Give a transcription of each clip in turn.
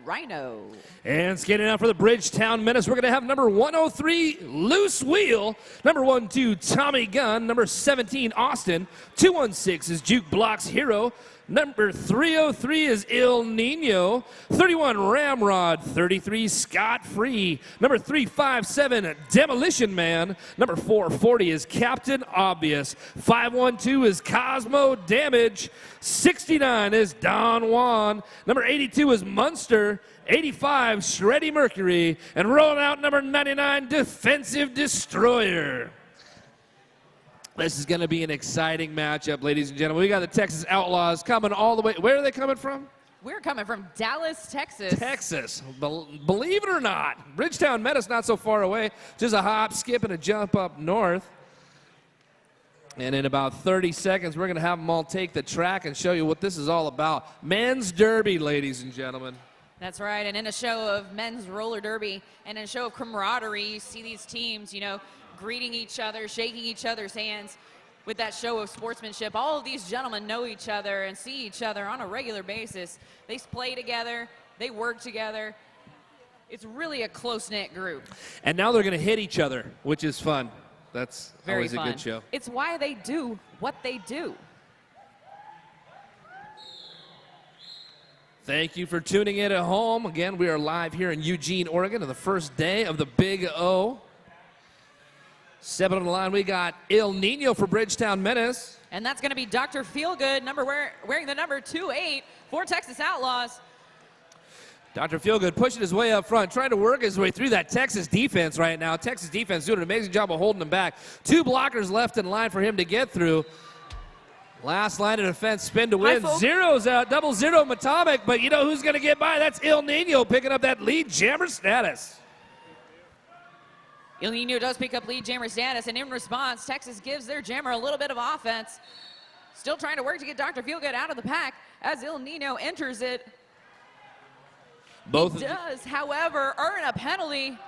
Rhino. And skating out for the Bridgetown Menace, we're going to have number 103, Loose Wheel. Number 12, Tommy Gunn. Number 17, Austin. 216 is Juke Blocks Hero. Number 303 is Il Nino. 31, Ramrod. 33, Scott Free. Number 357, Demolition Man. Number 440 is Captain Obvious. 512 is Cosmo Damage. 69 is Don Juan. Number 82 is Munster. 85, Shreddy Mercury. And rolling out number 99, Defensive Destroyer. This is going to be an exciting matchup, ladies and gentlemen. We got the Texas Outlaws coming all the way. Where are they coming from? We're coming from Dallas, Texas. Texas. Believe it or not, Bridgetown Menace not so far away. Just a hop, skip, and a jump up north. And in about 30 seconds, we're going to have them all take the track and show you what this is all about. Men's Derby, ladies and gentlemen. That's right, and in a show of men's roller derby and in a show of camaraderie, you see these teams, you know, greeting each other, shaking each other's hands with that show of sportsmanship. All of these gentlemen know each other and see each other on a regular basis. They play together, they work together. It's really a close-knit group. And now they're going to hit each other, which is fun. That's very always fun. A good show. It's why they do what they do. Thank you for tuning in at home. Again, we are live here in Eugene, Oregon on the first day of the Big O. Stepping on the line, we got Il Nino for Bridgetown Menace. And that's going to be Dr. Feelgood, wearing the number 28 for Texas Outlaws. Dr. Feelgood pushing his way up front, trying to work his way through that Texas defense right now. Texas defense doing an amazing job of holding him back. 2 blockers left in line for him to get through. Last line of defense, spin to win. Zero's out, 0 Matomic, but you know who's going to get by? That's Il Nino picking up that lead jammer status. Il Nino does pick up lead jammer status, and in response, Texas gives their jammer a little bit of offense. Still trying to work to get Dr. Feelgood out of the pack as Il Nino enters it. He does, however, earn a penalty.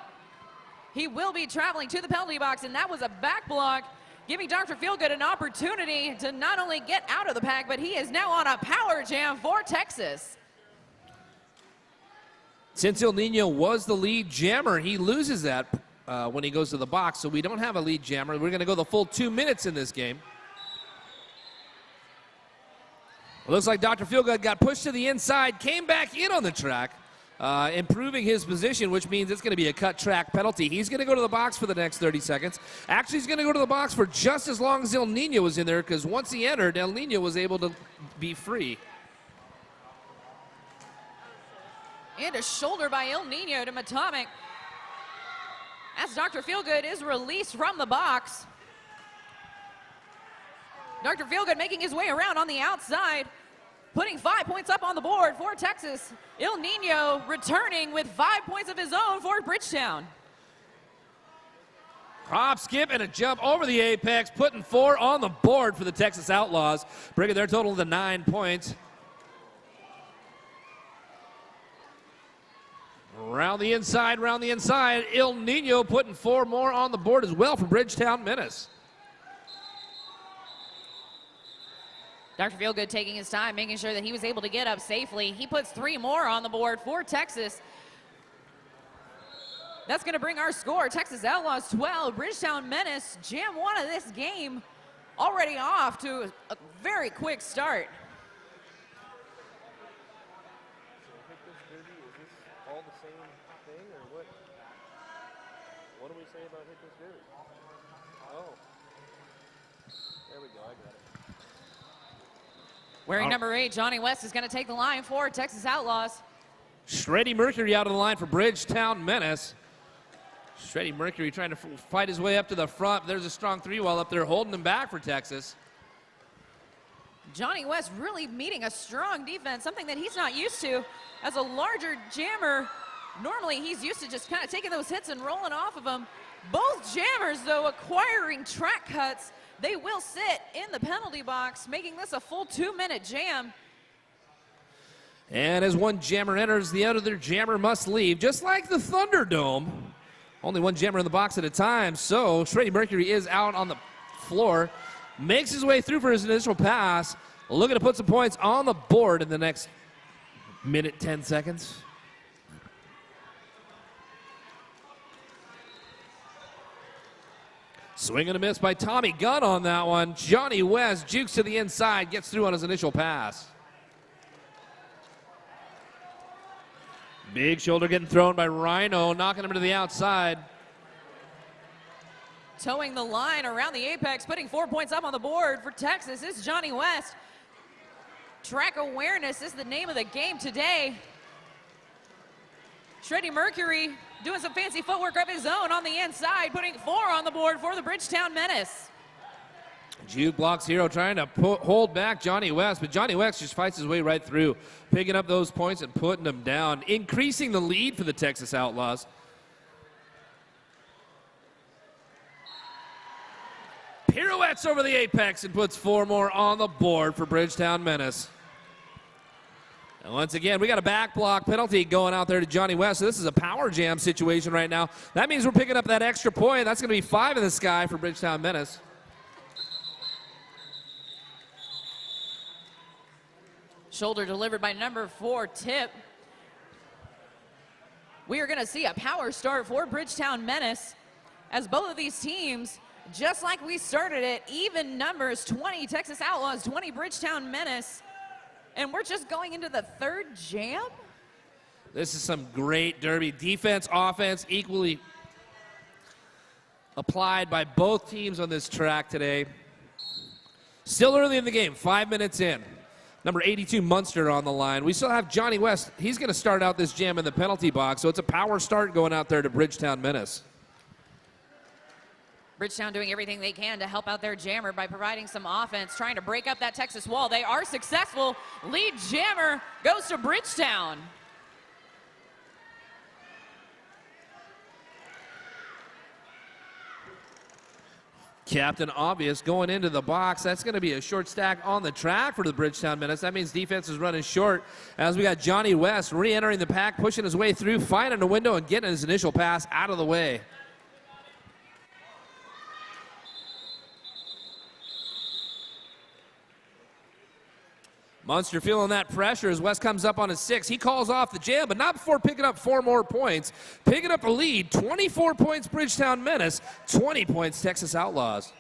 He will be traveling to the penalty box, and that was a back block, giving Dr. Feelgood an opportunity to not only get out of the pack, but he is now on a power jam for Texas. Since Il Nino was the lead jammer, he loses that when he goes to the box, so we don't have a lead jammer. We're going to go the full 2 minutes in this game. It looks like Dr. Feelgood got pushed to the inside, came back in on the track, improving his position, which means it's going to be a cut track penalty. He's going to go to the box for the next 30 seconds. Actually, he's going to go to the box for just as long as Il Nino was in there, because once he entered, Il Nino was able to be free. And a shoulder by Il Nino to Matomic, as Dr. Feelgood is released from the box. Dr. Feelgood making his way around on the outside, putting 5 points up on the board for Texas. Il Nino returning with 5 points of his own for Bridgetown. Hop, skip, and a jump over the apex, putting 4 on the board for the Texas Outlaws, bringing their total to 9 points. Round the inside, Il Nino putting 4 more on the board as well for Bridgetown Menace. Dr. Feelgood taking his time, making sure that he was able to get up safely. He puts 3 more on the board for Texas. That's going to bring our score, Texas Outlaws 12, Bridgetown Menace, jam 1 of this game, already off to a very quick start. What do we say about hit this derby? Oh. There we go, I got it. Wearing number 8, Johnny West is going to take the line for Texas Outlaws. Shreddy Mercury out of the line for Bridgetown Menace. Shreddy Mercury trying to fight his way up to the front. There's a strong 3-wall up there holding him back for Texas. Johnny West really meeting a strong defense, something that he's not used to. As a larger jammer, normally he's used to just kind of taking those hits and rolling off of them. Both jammers, though, acquiring track cuts. They will sit in the penalty box, making this a full 2-minute jam. And as one jammer enters, the other jammer must leave, just like the Thunderdome. Only one jammer in the box at a time, so Shreddy Mercury is out on the floor. Makes his way through for his initial pass. Looking to put some points on the board in the next minute, 10 seconds. Swing and a miss by Tommy Gunn on that one. Johnny West jukes to the inside, gets through on his initial pass. Big shoulder getting thrown by Rhino, knocking him to the outside. Towing the line around the apex, putting 4 points up on the board for Texas is Johnny West. Track awareness is the name of the game today. Shreddy Mercury doing some fancy footwork of his own on the inside, putting 4 on the board for the Bridgetown Menace. Juke blocks Hero trying to hold back Johnny West, but Johnny West just fights his way right through, picking up those points and putting them down, increasing the lead for the Texas Outlaws. Pirouettes over the apex and puts 4 more on the board for Bridgetown Menace. And once again, we got a back block penalty going out there to Johnny West. So this is a power jam situation right now. That means we're picking up that extra point. That's going to be 5 in the sky for Bridgetown Menace. Shoulder delivered by number 4, Tip. We are going to see a power start for Bridgetown Menace as both of these teams, just like we started it, even numbers, 20 Texas Outlaws, 20 Bridgetown Menace. And we're just going into the 3rd jam? This is some great derby. Defense, offense, equally applied by both teams on this track today. Still early in the game, 5 minutes in. Number 82, Munster on the line. We still have Johnny West. He's going to start out this jam in the penalty box, so it's a power start going out there to Bridgetown Menace. Bridgetown doing everything they can to help out their jammer by providing some offense, trying to break up that Texas wall. They are successful. Lead jammer goes to Bridgetown. Captain Obvious going into the box. That's going to be a short stack on the track for the Bridgetown Menace. That means defense is running short as we got Johnny West re-entering the pack, pushing his way through, finding a window and getting his initial pass out of the way. Munster feeling that pressure as West comes up on his 6. He calls off the jam, but not before picking up 4 more points. Picking up the lead, 24 points Bridgetown Menace, 20 points Texas Outlaws.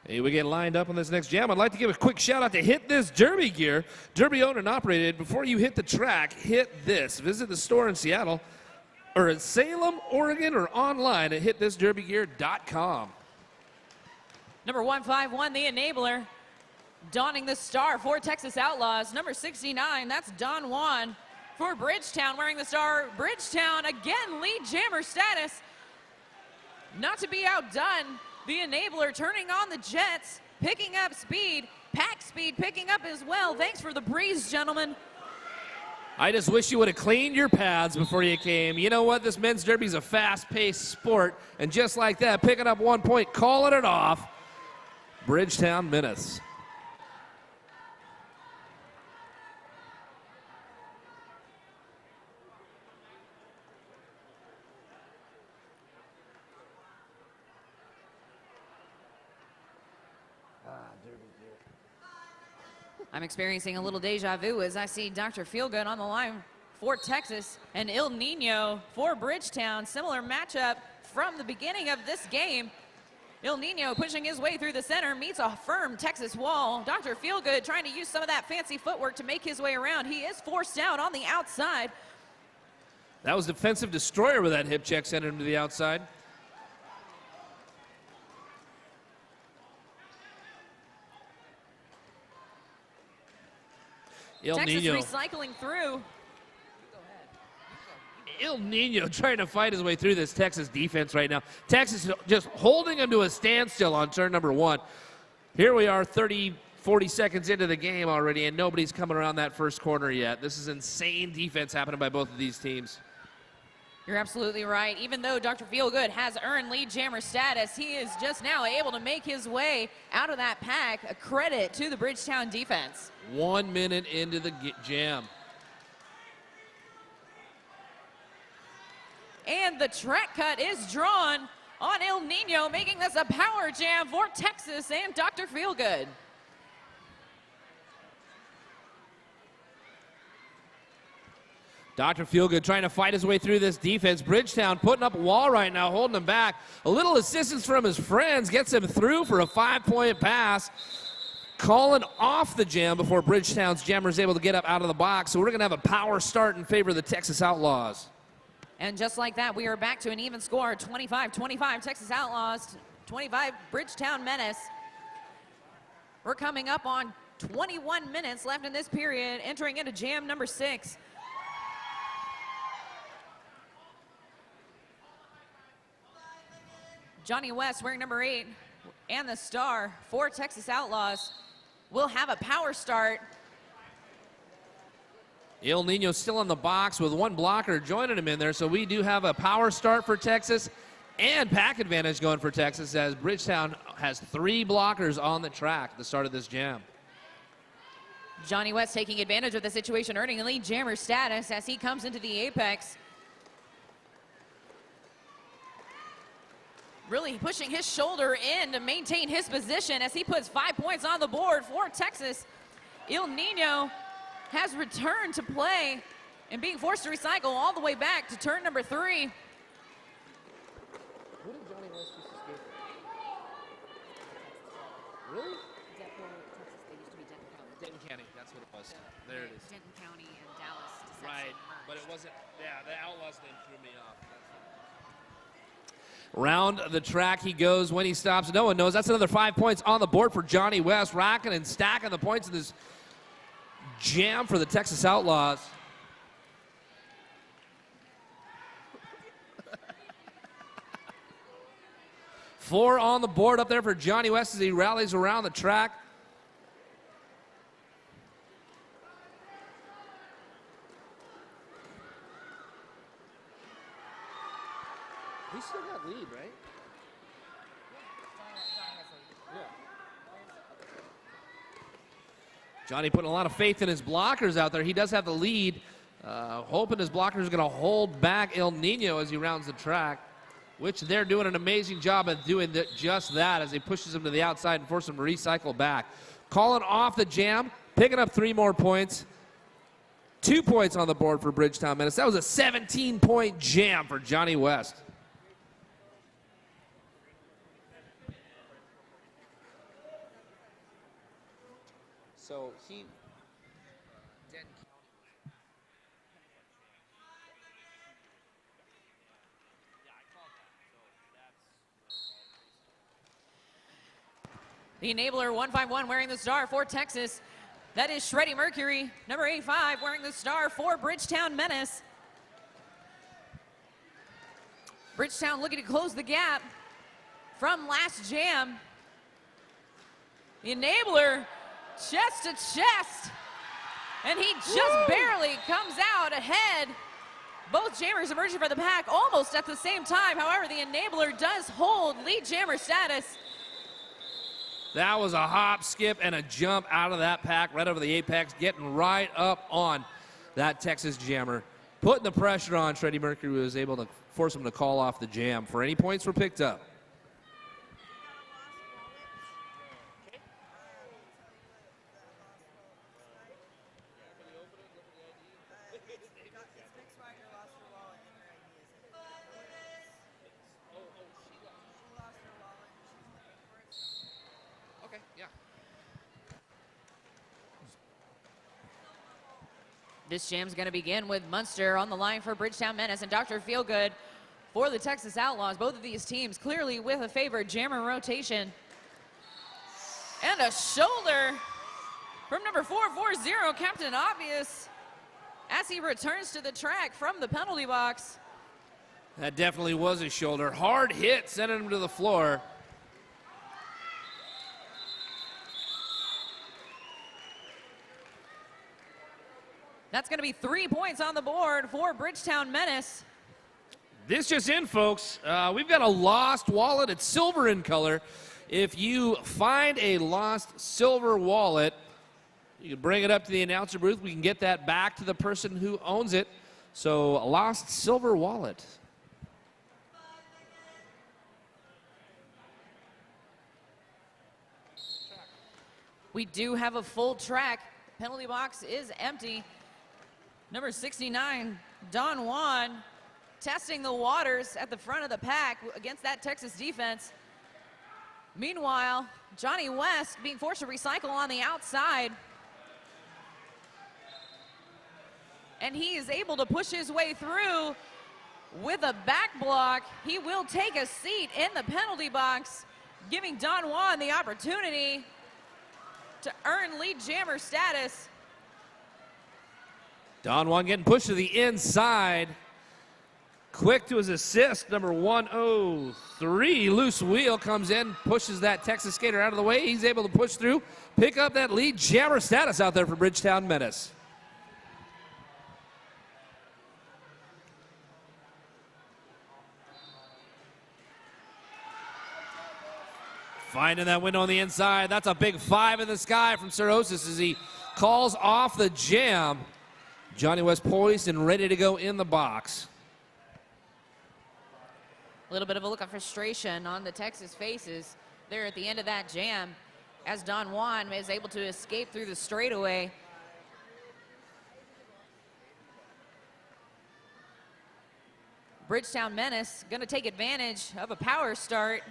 Hey, we get lined up on this next jam. I'd like to give a quick shout out to Hit This Derby Gear. Derby owned and operated. Before you hit the track, hit this. Visit the store in Seattle or in Salem, Oregon, or online at hitthisderbygear.com. Number 151, the enabler, donning the star for Texas Outlaws. Number 69, that's Don Juan for Bridgetown, wearing the star. Bridgetown, again, lead jammer status. Not to be outdone, the enabler turning on the jets, picking up speed, pack speed picking up as well. Thanks for the breeze, gentlemen. I just wish you would have cleaned your pads before you came. You know what? This men's derby is a fast-paced sport, and just like that, picking up 1 point, calling it off. Bridgetown Menace. I'm experiencing a little deja vu as I see Dr. Feelgood on the line for Texas and El Nino for Bridgetown. Similar matchup from the beginning of this game. El Nino pushing his way through the center, meets a firm Texas wall. Dr. Feelgood trying to use some of that fancy footwork to make his way around. He is forced out on the outside. That was defensive destroyer with that hip check, sent him to the outside. El Texas Nino. recycling through. El Nino trying to fight his way through this Texas defense right now. Texas just holding him to a standstill on turn number 1. Here we are 40 seconds into the game already, and nobody's coming around that first corner yet. This is insane defense happening by both of these teams. You're absolutely right. Even though Dr. Feelgood has earned lead jammer status, he is just now able to make his way out of that pack. A credit to the Bridgetown defense. 1 minute into the jam. And the track cut is drawn on El Nino, making this a power jam for Texas and Dr. Feelgood. Dr. Feelgood trying to fight his way through this defense. Bridgetown putting up a wall right now, holding him back. A little assistance from his friends gets him through for a 5-point pass. Calling off the jam before Bridgetown's jammer is able to get up out of the box. So we're going to have a power start in favor of the Texas Outlaws. And just like that, we are back to an even score, 25-25 Texas Outlaws, 25 Bridgetown Menace. We're coming up on 21 minutes left in this period, entering into jam number 6. Johnny West wearing number 8 and the star for Texas Outlaws will have a power start. El Nino still in the box with one blocker joining him in there, so we do have a power start for Texas and pack advantage going for Texas as Bridgetown has 3 blockers on the track at the start of this jam. Johnny West taking advantage of the situation, earning a lead jammer status as he comes into the apex. Really pushing his shoulder in to maintain his position as he puts 5 points on the board for Texas. El Nino has returned to play and being forced to recycle all the way back to turn number 3. Who did Johnny West used to skate for? Really? Denton County, that's what it was. There it is. Denton County and Dallas. Right, but it wasn't, yeah, the Outlaws name threw me off. Round the track he goes when he stops. No one knows. That's another 5 points on the board for Johnny West, racking and stacking the points in this jam for the Texas Outlaws. Four on the board up there for Johnny West as he rallies around the track. He still got lead, right? Yeah. Johnny putting a lot of faith in his blockers out there. He does have the lead. Hoping his blockers are going to hold back El Nino as he rounds the track, which they're doing an amazing job of doing just that as he pushes him to the outside and forces him to recycle back. Calling off the jam, picking up 3 more points. 2 points on the board for Bridgetown Menace. That was a 17-point jam for Johnny West. So he, Denton County. Yeah, I called that. So that's. The enabler 151 wearing the star for Texas. That is Shreddy Mercury, number 85 wearing the star for Bridgetown Menace. Bridgetown looking to close the gap from last jam. The enabler chest to chest, and he just barely comes out ahead. Both jammers emerging for the pack almost at the same time. However, the enabler does hold lead jammer status. That was a hop, skip, and a jump out of that pack right over the apex, getting right up on that Texas jammer. Putting the pressure on, Shreddy Mercury was able to force him to call off the jam for any points were picked up. Okay, yeah. This jam's going to begin with Munster on the line for Bridgetown Menace and Dr. Feelgood for the Texas Outlaws. Both of these teams clearly with a favored jammer rotation. And a shoulder from number 440, Captain Obvious, as he returns to the track from the penalty box. That definitely was a shoulder. Hard hit, sending him to the floor. That's going to be 3 points on the board for Bridgetown Menace. This just in, folks. We've got a lost wallet. It's silver in color. If you find a lost silver wallet, you can bring it up to the announcer booth. We can get that back to the person who owns it. So, a lost silver wallet. We do have a full track. Penalty box is empty. Number 69, Don Juan, testing the waters at the front of the pack against that Texas defense. Meanwhile, Johnny West being forced to recycle on the outside. And he is able to push his way through with a back block. He will take a seat in the penalty box, giving Don Juan the opportunity to earn lead jammer status. Don Juan getting pushed to the inside. Quick to his assist, number 103. Loose wheel comes in, pushes that Texas skater out of the way. He's able to push through, pick up that lead jammer status out there for Bridgetown Menace. Finding that window on the inside. That's a big 5 in the sky from Cirrhosis as he calls off the jam. Johnny West poised and ready to go in the box. A little bit of a look of frustration on the Texas faces there at the end of that jam as Don Juan is able to escape through the straightaway. Bridgetown Menace going to take advantage of a power start.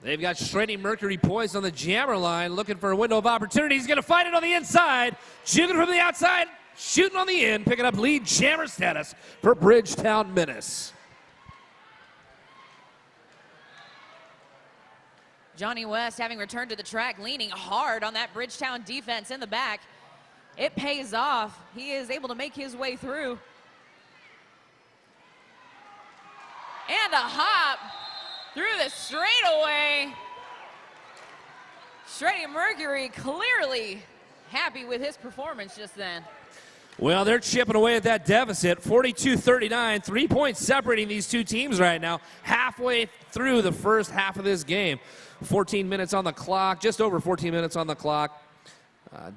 They've got Shreddy Mercury poised on the jammer line, looking for a window of opportunity. He's going to find it on the inside, shooting from the outside, shooting on the in, picking up lead jammer status for Bridgetown Menace. Johnny West having returned to the track, leaning hard on that Bridgetown defense in the back. It pays off. He is able to make his way through. And a hop through the straightaway. Shreddy Mercury clearly happy with his performance just then. Well, they're chipping away at that deficit, 42-39, 3 points separating these two teams right now, halfway through the first half of this game. 14 minutes on the clock, just over 14 minutes on the clock.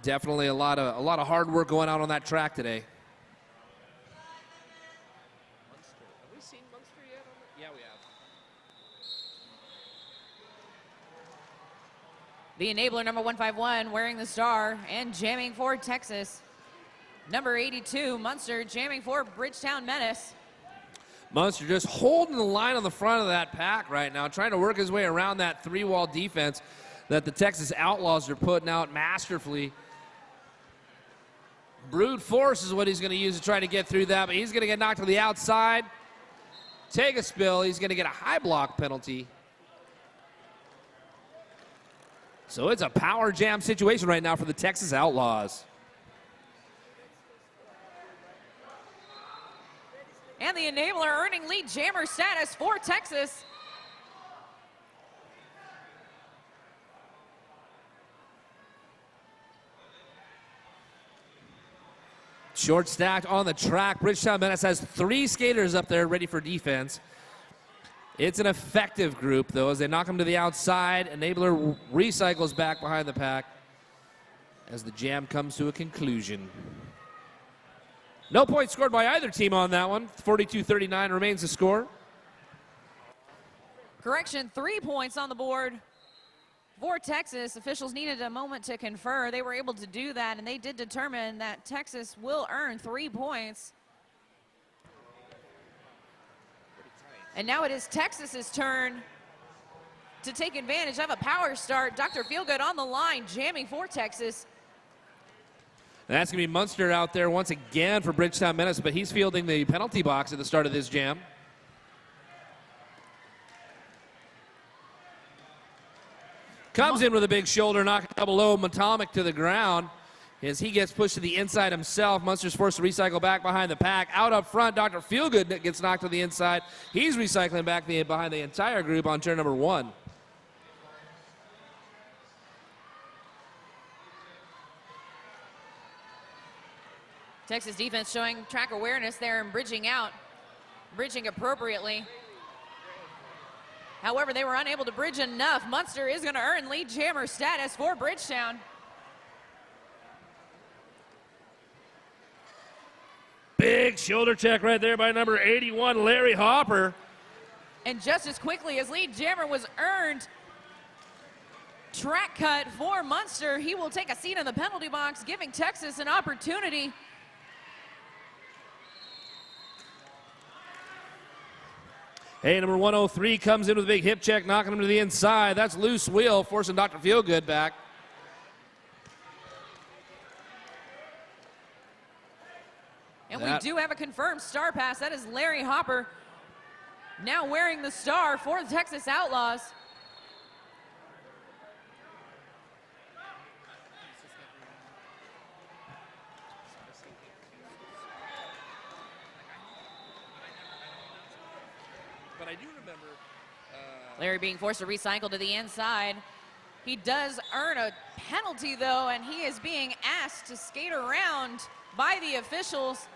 Definitely a lot of hard work going on that track today. Have we seen Munster yet? Yeah, we have. The enabler, number 151, wearing the star and jamming for Texas. Number 82, Munster, jamming for Bridgetown Menace. Munster just holding the line on the front of that pack right now, trying to work his way around that three-wall defense that the Texas Outlaws are putting out masterfully. Brute force is what he's going to use to try to get through that, but he's going to get knocked to the outside, take a spill. He's going to get a high block penalty. So it's a power jam situation right now for the Texas Outlaws. And the enabler earning lead jammer status for Texas. Short stacked on the track. Bridgetown Menace has 3 skaters up there ready for defense. It's an effective group, though, as they knock them to the outside. Enabler recycles back behind the pack as the jam comes to a conclusion. No points scored by either team on that one. 42-39 remains the score. Correction, 3 points on the board for Texas. Officials needed a moment to confer. They were able to do that, and they did determine that Texas will earn 3 points. And now it is Texas's turn to take advantage of a power start. Dr. Feelgood on the line, jamming for Texas. That's going to be Munster out there once again for Bridgetown Menace, but he's fielding the penalty box at the start of this jam. Comes in with a big shoulder knock below Matomic to the ground as he gets pushed to the inside himself. Munster's forced to recycle back behind the pack. Out up front, Dr. Feelgood gets knocked to the inside. He's recycling back behind the entire group on turn number 1. Texas defense showing track awareness there and bridging out, bridging appropriately. However, they were unable to bridge enough. Munster is going to earn lead jammer status for Bridgetown. Big shoulder check right there by number 81, Larry Hopper. And just as quickly as lead jammer was earned, track cut for Munster. He will take a seat in the penalty box, giving Texas an opportunity. Hey, number 103 comes in with a big hip check, knocking him to the inside. That's loose wheel, forcing Dr. Feelgood back. And we do have a confirmed star pass. That is Larry Hopper, now wearing the star for the Texas Outlaws. But I do remember Larry being forced to recycle to the inside. He does earn a penalty, though, and he is being asked to skate around by the officials.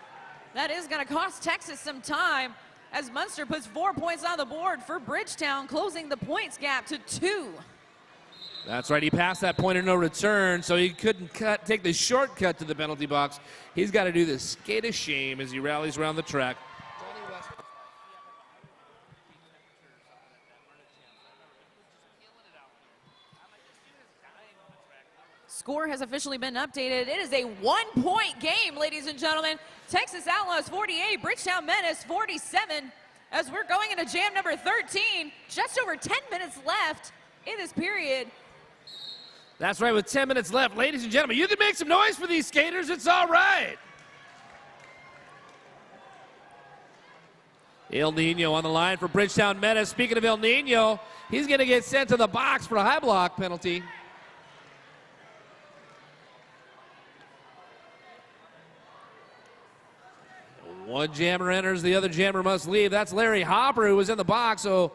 That is going to cost Texas some time as Munster puts 4 points on the board for Bridgetown, closing the points gap to 2. That's right. He passed that point of no return, so he couldn't take the shortcut to the penalty box. He's got to do the skate of shame as he rallies around the track. Score has officially been updated. It is a 1-point game, ladies and gentlemen. Texas Outlaws 48, Bridgetown Menace 47. As we're going into jam number 13, just over 10 minutes left in this period. That's right, with 10 minutes left. Ladies and gentlemen, you can make some noise for these skaters. It's all right. El Nino on the line for Bridgetown Menace. Speaking of El Nino, he's going to get sent to the box for a high block penalty. One jammer enters, the other jammer must leave. That's Larry Hopper, who was in the box, so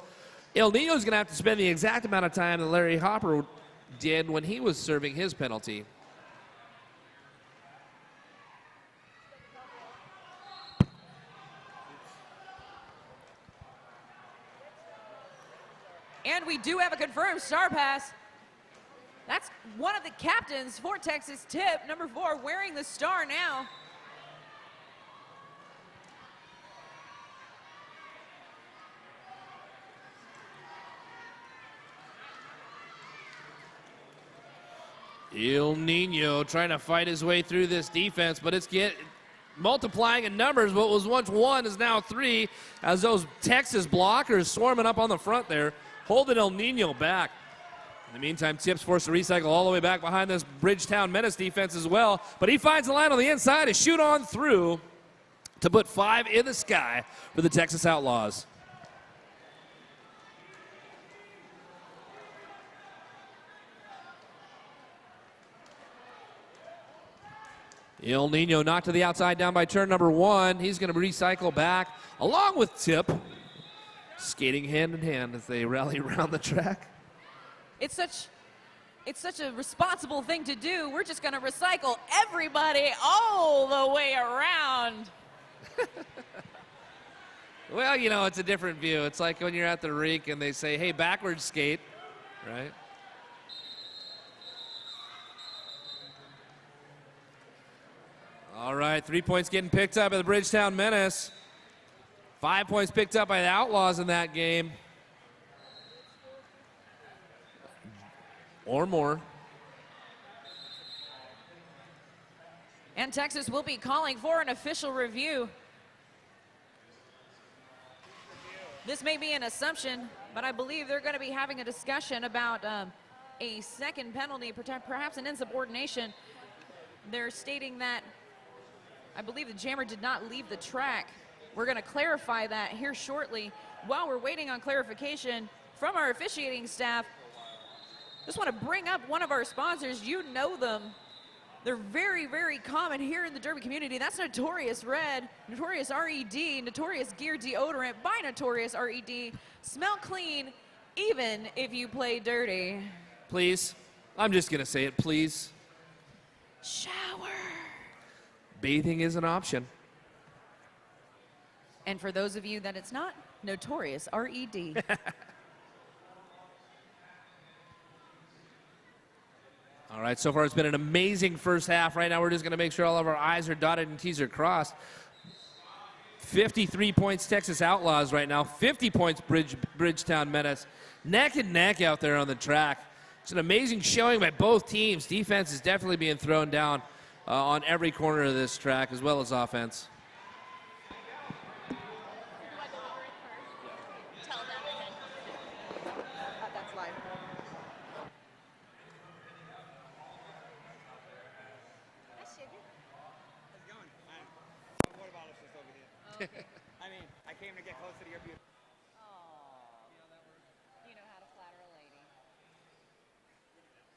El Nino's going to have to spend the exact amount of time that Larry Hopper did when he was serving his penalty. And we do have a confirmed star pass. That's one of the captains for Texas, Tip, number 4, wearing the star now. El Nino trying to fight his way through this defense, but it's multiplying in numbers. What was once 1 is now 3 as those Texas blockers swarming up on the front there, holding El Nino back. In the meantime, Tip's forced to recycle all the way back behind this Bridgetown Menace defense as well, but he finds the line on the inside to shoot on through to put 5 in the sky for the Texas Outlaws. El Nino knocked to the outside down by turn number 1. He's going to recycle back along with Tip, skating hand in hand as they rally around the track. It's such a responsible thing to do. We're just going to recycle everybody all the way around. Well, you know, it's a different view. It's like when you're at the rink and they say, hey, backwards skate, right? All right, 3 points getting picked up by the Bridgetown Menace. 5 points picked up by the Outlaws in that game. Or more. And Texas will be calling for an official review. This may be an assumption, but I believe they're going to be having a discussion about a second penalty, perhaps an insubordination. They're stating that I believe the jammer did not leave the track. We're going to clarify that here shortly. While we're waiting on clarification from our officiating staff, just want to bring up one of our sponsors. You know them. They're very, very common here in the Derby community. That's Notorious Red, Notorious RED, Notorious Gear Deodorant by Notorious RED. Smell clean, even if you play dirty. Please. I'm just going to say it, please. Shower. Bathing is an option. And for those of you that it's not, Notorious RED. All right, so far it's been an amazing first half. Right now we're just going to make sure all of our I's are dotted and T's are crossed. 53 points Texas Outlaws right now. 50 points Bridgetown Menace. Neck and neck out there on the track. It's an amazing showing by both teams. Defense is definitely being thrown down on every corner of this track, as well as offense. That's live. How's it going? What about us just over here? I mean, I came to get closer to your beauty. You know how to flatter a lady.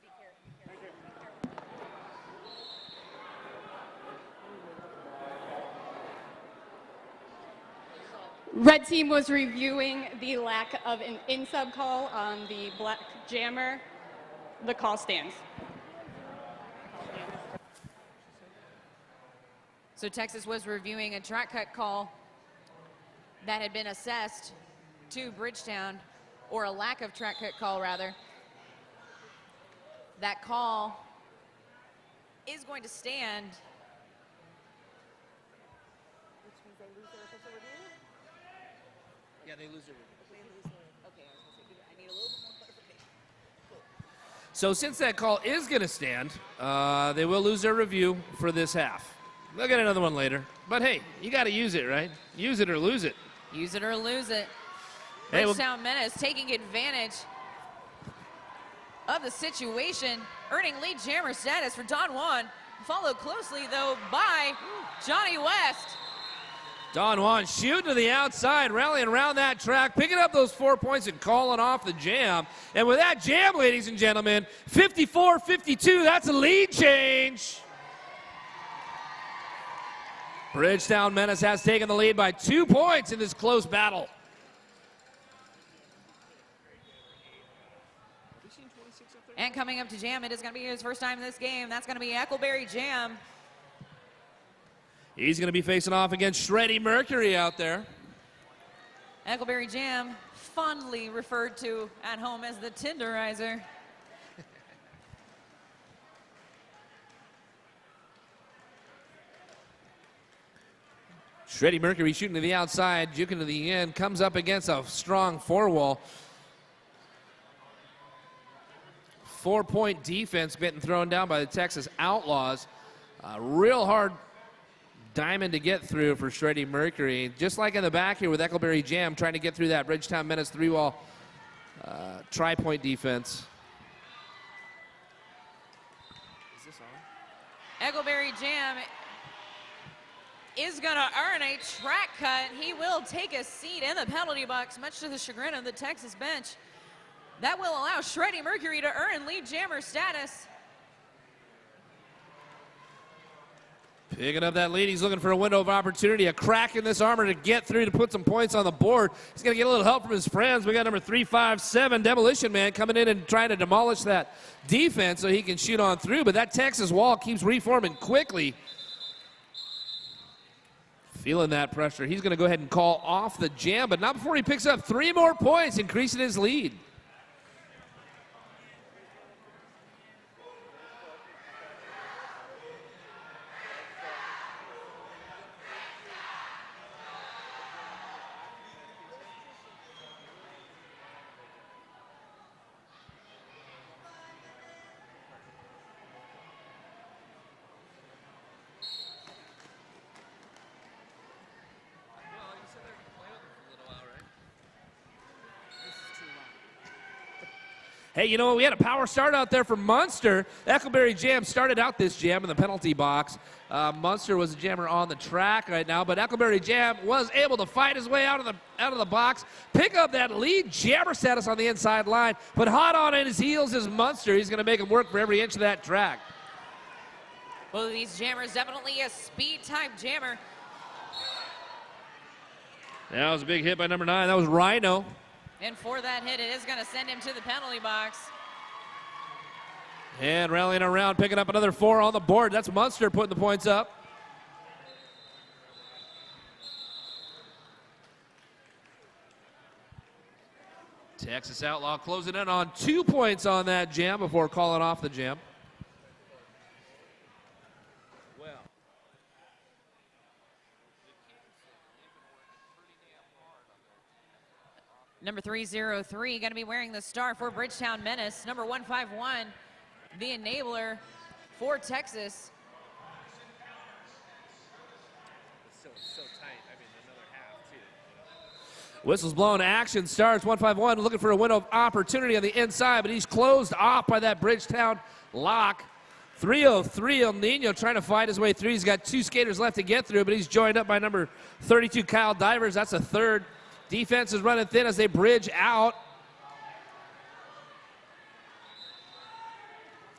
Be careful. Red team was reviewing the lack of an in-sub call on the black jammer. The call stands. So Texas was reviewing a track cut call that had been assessed to Bridgetown, or a lack of track cut call rather. That call is going to stand. Which means they lose their official review? Yeah, they lose their review. Okay, I was going to say, I need a little bit more clarification. So since that call is going to stand, they will lose their review for this half. They'll get another one later. But hey, you got to use it, right? Use it or lose it. Use it or lose it. Hey, Bridgetown Menace taking advantage of the situation, earning lead jammer status for Don Juan, followed closely though by Johnny West. Don Juan shooting to the outside, rallying around that track, picking up those 4 points and calling off the jam. And with that jam, ladies and gentlemen, 54-52, that's a lead change. Bridgetown Menace has taken the lead by 2 points in this close battle. And coming up to jam, it is going to be his first time in this game. That's going to be Eckleberry Jam. He's going to be facing off against Shreddy Mercury out there. Eckleberry Jam, fondly referred to at home as the Tenderizer. Shreddy Mercury shooting to the outside, juking to the end, comes up against a strong four-wall. 4-point defense getting thrown down by the Texas Outlaws. Real hard diamond to get through for Shreddy Mercury. Just like in the back here with Eckleberry Jam, trying to get through that Bridgetown Menace three-wall tri-point defense. Is this on? Eckleberry Jam is going to earn a track cut. He will take a seat in the penalty box, much to the chagrin of the Texas bench. That will allow Shreddy Mercury to earn lead jammer status. Picking up that lead, he's looking for a window of opportunity, a crack in this armor to get through to put some points on the board. He's going to get a little help from his friends. We got number 357, Demolition Man, coming in and trying to demolish that defense so he can shoot on through, but that Texas wall keeps reforming quickly. Feeling that pressure. He's going to go ahead and call off the jam, but not before he picks up 3 more points, increasing his lead. Hey, you know what? We had a power start out there for Munster. Eckleberry Jam started out this jam in the penalty box. Munster was a jammer on the track right now, but Eckleberry Jam was able to fight his way out of the box, pick up that lead jammer status on the inside line, but hot on his heels is Munster. He's going to make him work for every inch of that track. Well, these jammers definitely a speed-type jammer. That was a big hit by number 9. That was Rhino. And for that hit, it is going to send him to the penalty box. And rallying around, picking up another 4 on the board. That's Munster putting the points up. Texas Outlaw closing in on 2 points on that jam before calling off the jam. Number 303 going to be wearing the star for Bridgetown Menace. Number 151, the enabler for Texas. So tight. I mean, another half, too. Whistles blown. Action starts. 151 looking for a window of opportunity on the inside, but he's closed off by that Bridgetown lock. 303 El Nino trying to fight his way through. He's got 2 skaters left to get through, but he's joined up by number 32, Kyle Divers. That's a third. Defense is running thin as they bridge out.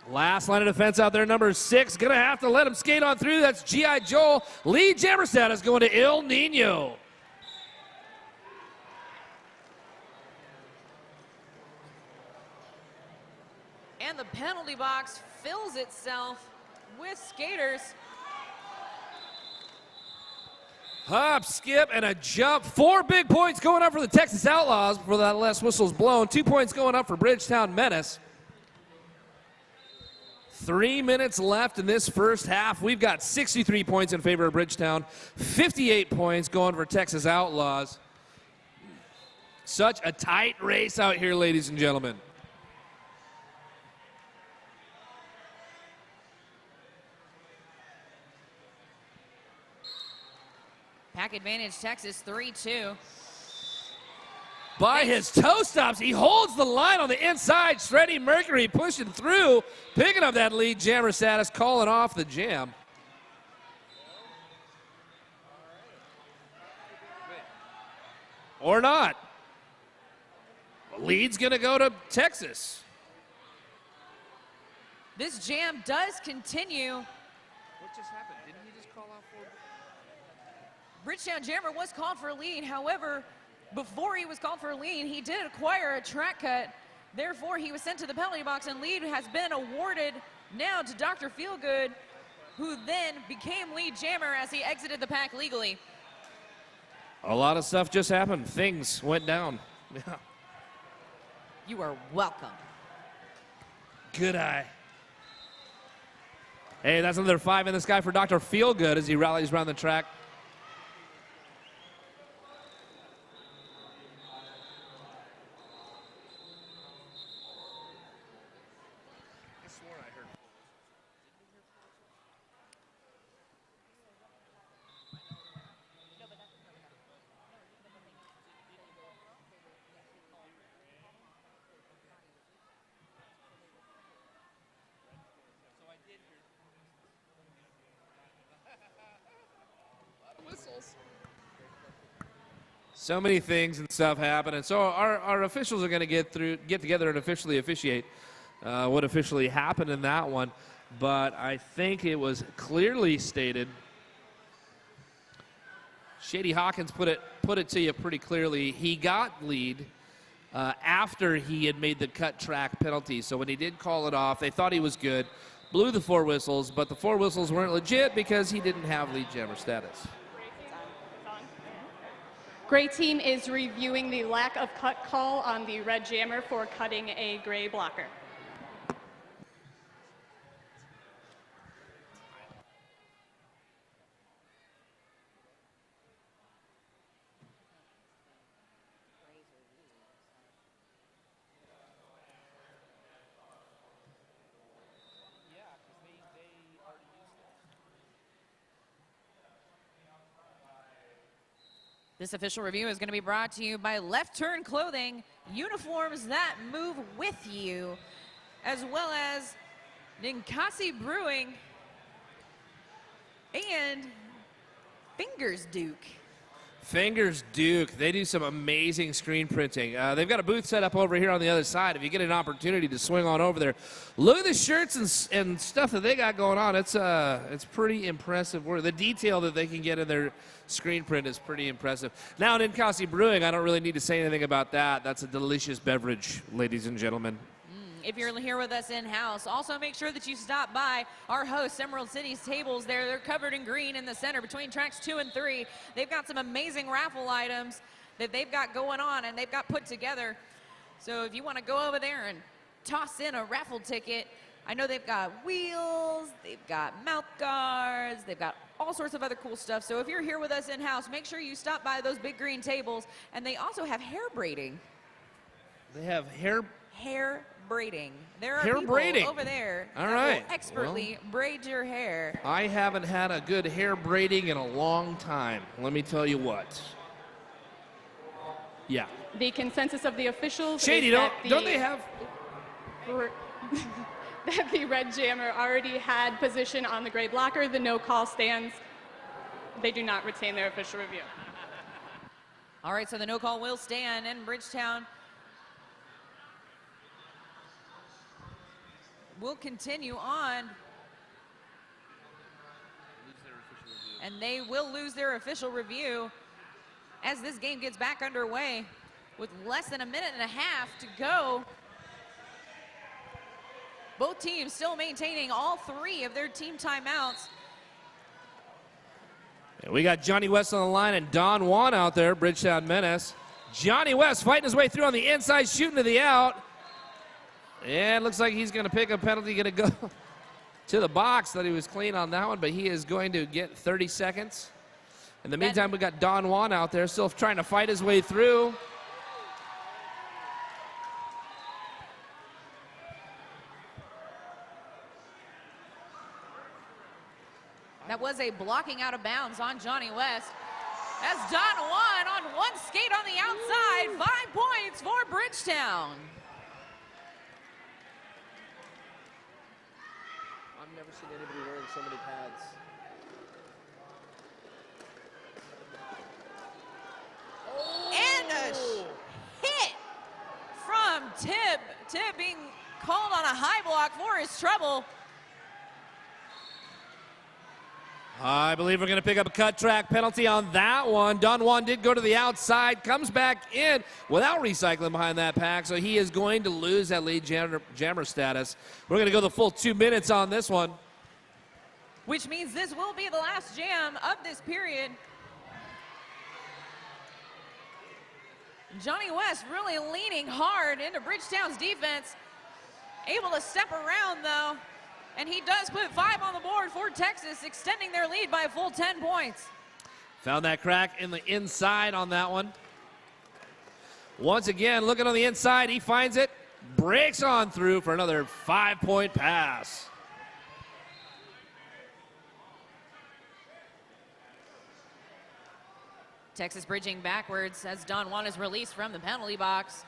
Last line of defense out there, number 6. Gonna have to let him skate on through. That's G.I. Joel. Lee Jammerstad is going to El Nino. And the penalty box fills itself with skaters. Hop, skip, and a jump. 4 big points going up for the Texas Outlaws before that last whistle's blown. 2 points going up for Bridgetown Menace. 3 minutes left in this first half. We've got 63 points in favor of Bridgetown. 58 points going for Texas Outlaws. Such a tight race out here, ladies and gentlemen. Pack advantage Texas 3-2. By his toe stops, he holds the line on the inside. Freddie Mercury pushing through, picking up that lead. Jammer status, calling off the jam. Or not. Lead's gonna go to Texas. This jam does continue. What just happened? Didn't he just call off for? Bridgetown Jammer was called for a lead. However, before he was called for a lead, he did acquire a track cut. Therefore, he was sent to the penalty box, and lead has been awarded now to Dr. Feelgood, who then became lead jammer as he exited the pack legally. A lot of stuff just happened. Things went down. Yeah. You are welcome. Good eye. Hey, that's another 5 in the sky for Dr. Feelgood as he rallies around the track. So many things and stuff happen, and so our officials are going to get together and officially officiate what officially happened in that one. But I think it was clearly stated. Shady Hawkins put it to you pretty clearly. He got lead after he had made the cut track penalty. So when he did call it off, they thought he was good, blew the 4 whistles, but the 4 whistles weren't legit because he didn't have lead jammer status. Gray team is reviewing the lack of cut call on the red jammer for cutting a gray blocker. This official review is going to be brought to you by Left Turn Clothing, uniforms that move with you, as well as Ninkasi Brewing and Fingers Duke. Fingers Duke, they do some amazing screen printing. They've got a booth set up over here on the other side. If you get an opportunity to swing on over there, look at the shirts and stuff that they got going on. It's pretty impressive work. The detail that they can get in their screen print is pretty impressive. Now, in Ninkasi Brewing, I don't really need to say anything about that. That's a delicious beverage, ladies and gentlemen. If you're here with us in-house, also make sure that you stop by our host, Emerald City's tables there. They're covered in green in the center between tracks 2 and 3. They've got some amazing raffle items that they've got going on and they've got put together. So if you want to go over there and toss in a raffle ticket, I know they've got wheels, they've got mouth guards, they've got all sorts of other cool stuff. So if you're here with us in-house, make sure you stop by those big green tables. And they also have hair braiding. They have Hair braiding. There are Hair people braiding. over there All that right. will expertly braid your hair. I haven't had a good hair braiding in a long time. Let me tell you what. Yeah. The consensus of the officials Shady, is don't they have? that the red jammer already had position on the gray blocker. The no call stands. They do not retain their official review. All right, so the no call will stand, and Bridgetown will continue on. And they will lose their official review as this game gets back underway with less than a minute and a half to go. Both teams still maintaining all 3 of their team timeouts. And we got Johnny West on the line and Don Juan out there, Bridgetown Menace. Johnny West fighting his way through on the inside, shooting to the out. And looks like he's going to pick a penalty, going to go to the box. That he was clean on that one, but he is going to get 30 seconds. In the meantime, we got Don Juan out there still trying to fight his way through. That was a blocking out of bounds on Johnny West. As Don Juan on one skate on the outside, 5 points for Bridgetown. I've never seen anybody wearing so many pads. And a hit from Tibb. Tibb being called on a high block for his trouble. I believe we're going to pick up a cut track penalty on that one. Don Juan did go to the outside, comes back in without recycling behind that pack, so he is going to lose that lead jammer status. We're going to go the full 2 minutes on this one. Which means this will be the last jam of this period. Johnny West really leaning hard into Bridgetown's defense. Able to step around though. And he does put 5 on the board for Texas, extending their lead by a full 10 points. Found that crack in the inside on that one. Once again, looking on the inside, he finds it, breaks on through for another 5-point pass. Texas bridging backwards as Don Juan is released from the penalty box.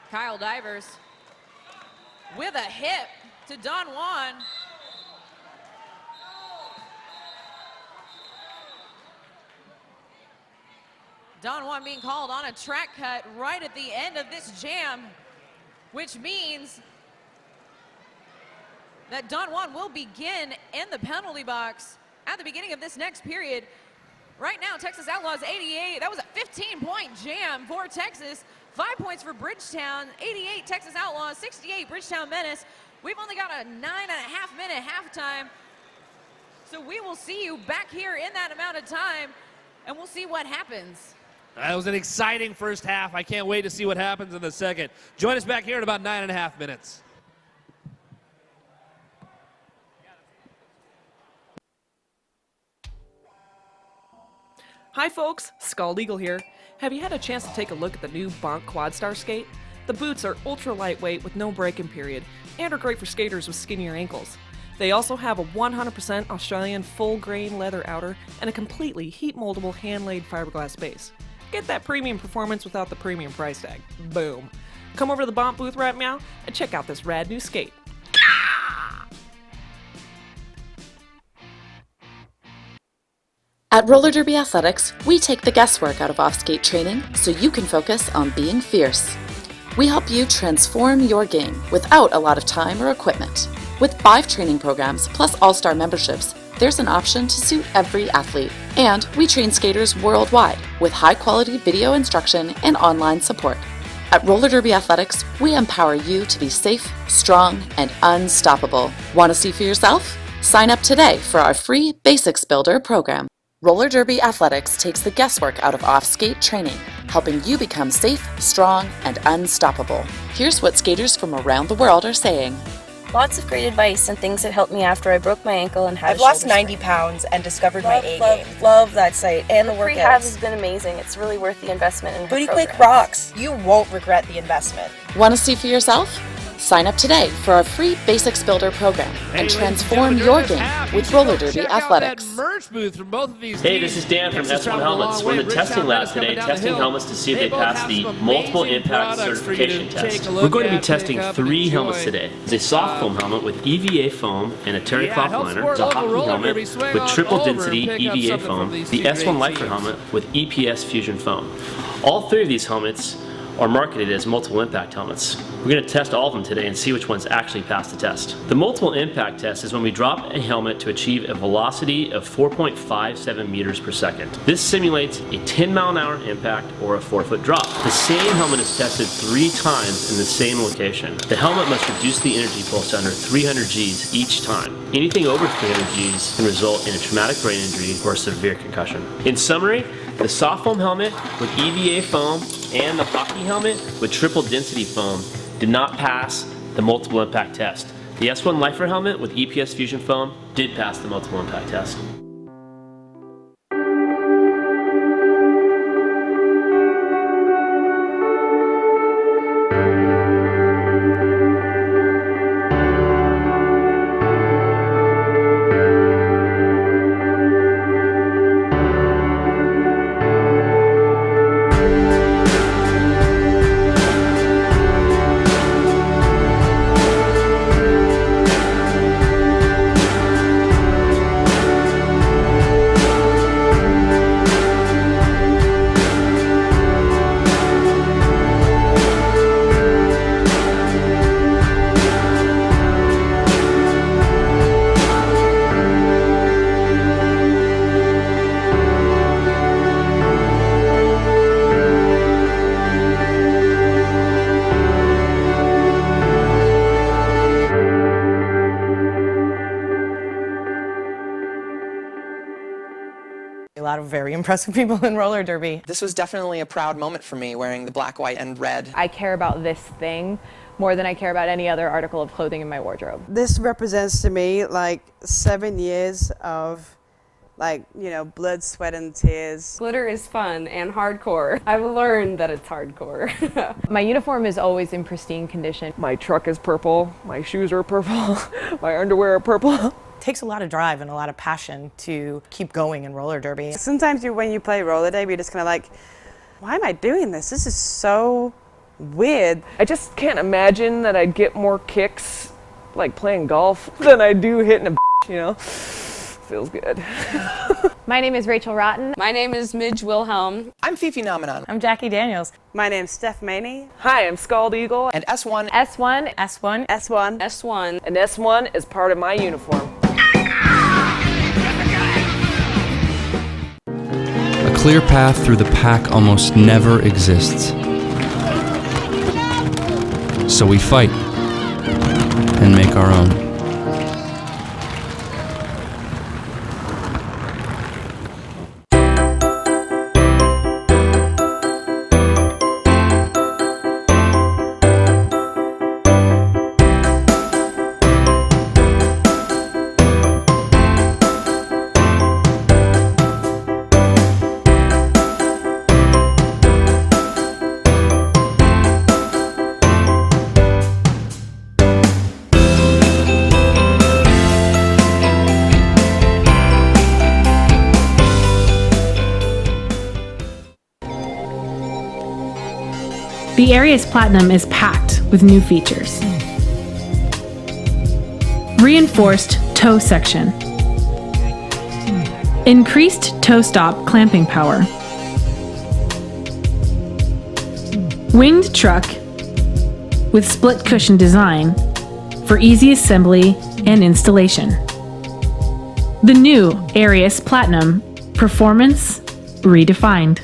Kyle Divers with a hit to Don Juan. Don Juan being called on a track cut right at the end of this jam, which means that Don Juan will begin in the penalty box at the beginning of this next period. Right now, Texas Outlaws 88. That was a 15-point jam for Texas. 5 points for Bridgetown. 88 Texas Outlaws, 68 Bridgetown Menace. We've only got a 9.5-minute halftime. So we will see you back here in that amount of time, and we'll see what happens. That was an exciting first half. I can't wait to see what happens in the second. Join us back here in about 9.5 minutes. Hi folks, Scald Eagle here. Have you had a chance to take a look at the new Bonk Quadstar skate? The boots are ultra lightweight with no break-in period and are great for skaters with skinnier ankles. They also have a 100% Australian full-grain leather outer and a completely heat-moldable hand-laid fiberglass base. Get that premium performance without the premium price tag. Boom. Come over to the Bonk booth right now and check out this rad new skate. At Roller Derby Athletics, we take the guesswork out of off-skate training so you can focus on being fierce. We help you transform your game without a lot of time or equipment. With 5 training programs plus all-star memberships, there's an option to suit every athlete. And we train skaters worldwide with high-quality video instruction and online support. At Roller Derby Athletics, we empower you to be safe, strong, and unstoppable. Want to see for yourself? Sign up today for our free Basics Builder program. Roller Derby Athletics takes the guesswork out of off-skate training, helping you become safe, strong, and unstoppable. Here's what skaters from around the world are saying. Lots of great advice and things that helped me after I broke my ankle and had I've lost 90 pounds and discovered my A game. Love that site and the workouts. Rehab has been amazing. It's really worth the investment in her Booty programs. Quake rocks. You won't regret the investment. Want to see for yourself? Sign up today for our free Basics Builder program and transform your game with roller derby athletics. Hey, this is Dan from S1 Helmets. We're in the testing lab today, testing helmets to see if they pass the multiple impact certification test. We're going to be testing 3 helmets today. There's a soft foam helmet with EVA foam and a terry cloth liner. There's a hockey helmet with triple density EVA foam. The S1 Lifer helmet with EPS fusion foam. All 3 of these helmets are marketed as multiple impact helmets. We're going to test all of them today and see which ones actually pass the test. The multiple impact test is when we drop a helmet to achieve a velocity of 4.57 meters per second. This simulates a 10-mile-an-hour impact or a 4-foot drop. The same helmet is tested 3 times in the same location. The helmet must reduce the energy pulse to under 300 Gs each time. Anything over 300 Gs can result in a traumatic brain injury or a severe concussion. In summary, the soft foam helmet with EVA foam and the hockey helmet with triple density foam did not pass the multiple impact test. The S1 Lifer helmet with EPS fusion foam did pass the multiple impact test. A lot of very impressive people in roller derby. This was definitely a proud moment for me, wearing the black, white, and red. I care about this thing more than I care about any other article of clothing in my wardrobe. This represents to me like 7 years of blood, sweat, and tears. Glitter is fun and hardcore. I've learned that it's hardcore. My uniform is always in pristine condition. My truck is purple, my shoes are purple, my underwear are purple. It takes a lot of drive and a lot of passion to keep going in roller derby. Sometimes when you play roller derby, you're just kind of like, why am I doing this? This is so weird. I just can't imagine that I'd get more kicks like playing golf than I do hitting a you know? Feels good. My name is Rachel Rotten. My name is Midge Wilhelm. I'm Fifi Nomenon. I'm Jackie Daniels. My name's Steph Maney. Hi, I'm Scald Eagle. And S1. S1. S1. S1. S1. And S1 is part of my uniform. A clear path through the pack almost never exists. So we fight and make our own. The Arius Platinum is packed with new features. Reinforced toe section. Increased toe stop clamping power. Winged truck with split cushion design for easy assembly and installation. The new Arius Platinum, performance redefined.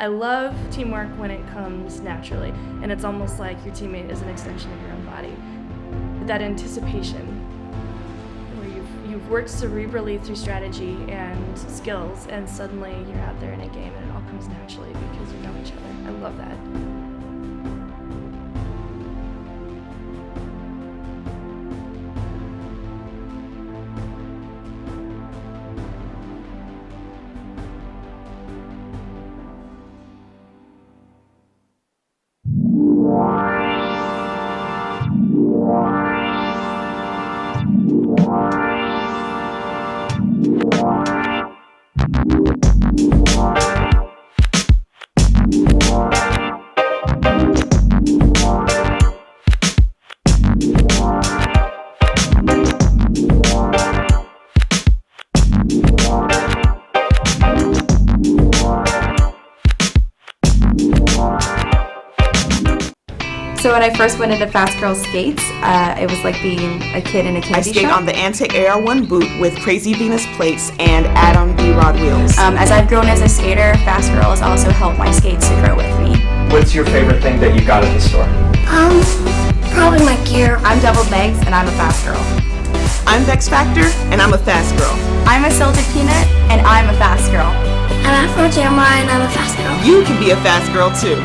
I love teamwork when it comes naturally, and it's almost like your teammate is an extension of your own body. That anticipation, where you've worked cerebrally through strategy and skills, and suddenly you're out there in a game and it all comes naturally because you know each other. I love that. So when I first went into Fast Girl Skates, it was like being a kid in a candy I skate shop. on the Antic AR1 boot with Crazy Venus plates and add-on B-Rod wheels. As I've grown as a skater, Fast Girl has also helped my skates to grow with me. What's your favorite thing that you got at the store? Probably my gear. I'm Double Bags and I'm a Fast Girl. I'm Vex Factor and I'm a Fast Girl. I'm a Celtic Peanut and I'm a Fast Girl. I'm Afro Jammer and I'm a Fast Girl. You can be a Fast Girl too.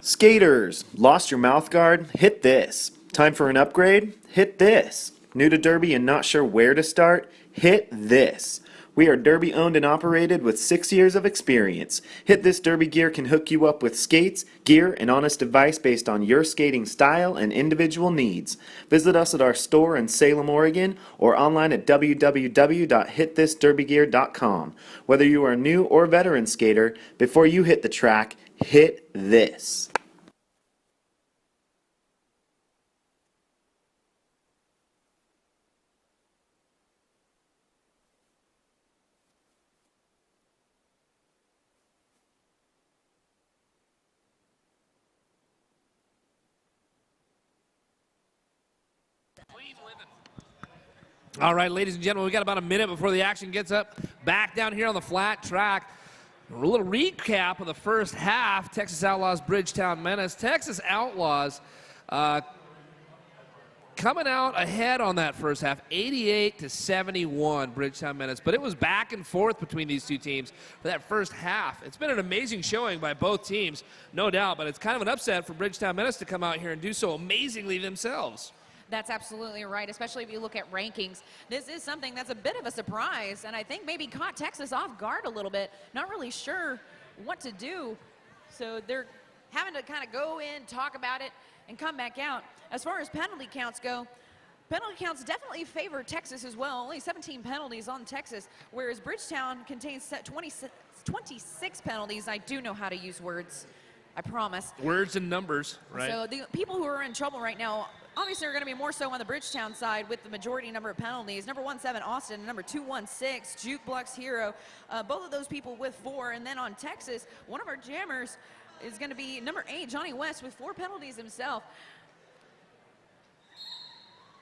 Skaters, lost your mouth guard? Hit this. Time for an upgrade? Hit this. New to Derby and not sure where to start? Hit this. We are Derby owned and operated with 6 years of experience. Hit This Derby Gear can hook you up with skates, gear, and honest advice based on your skating style and individual needs. Visit us at our store in Salem, Oregon, or online at www.hitthisderbygear.com. Whether you are a new or veteran skater, before you hit the track, hit this. All right, ladies and gentlemen, we got about a minute before the action gets up. Back down here on the flat track. A little recap of the first half. Texas Outlaws, Bridgetown Menace. Texas Outlaws coming out ahead on that first half, 88-71, Bridgetown Menace. But it was back and forth between these two teams for that first half. It's been an amazing showing by both teams, no doubt, but it's kind of an upset for Bridgetown Menace to come out here and do so amazingly themselves. That's absolutely right, especially if you look at rankings. This is something that's a bit of a surprise, and I think maybe caught Texas off guard a little bit. Not really sure what to do, so they're having to kind of go in, talk about it, and come back out. As far as penalty counts go, penalty counts definitely favor Texas as well. Only 17 penalties on Texas, whereas Bridgetown contains 26 penalties. I do know how to use words, I promise. Words and numbers, right? So the people who are in trouble right now obviously are going to be more so on the Bridgetown side with the majority number of penalties. Number 17, Austin, and number 216, Jukebox Hero. Both of those people with 4. And then on Texas, one of our jammers is going to be number 8, Johnny West, with 4 penalties himself.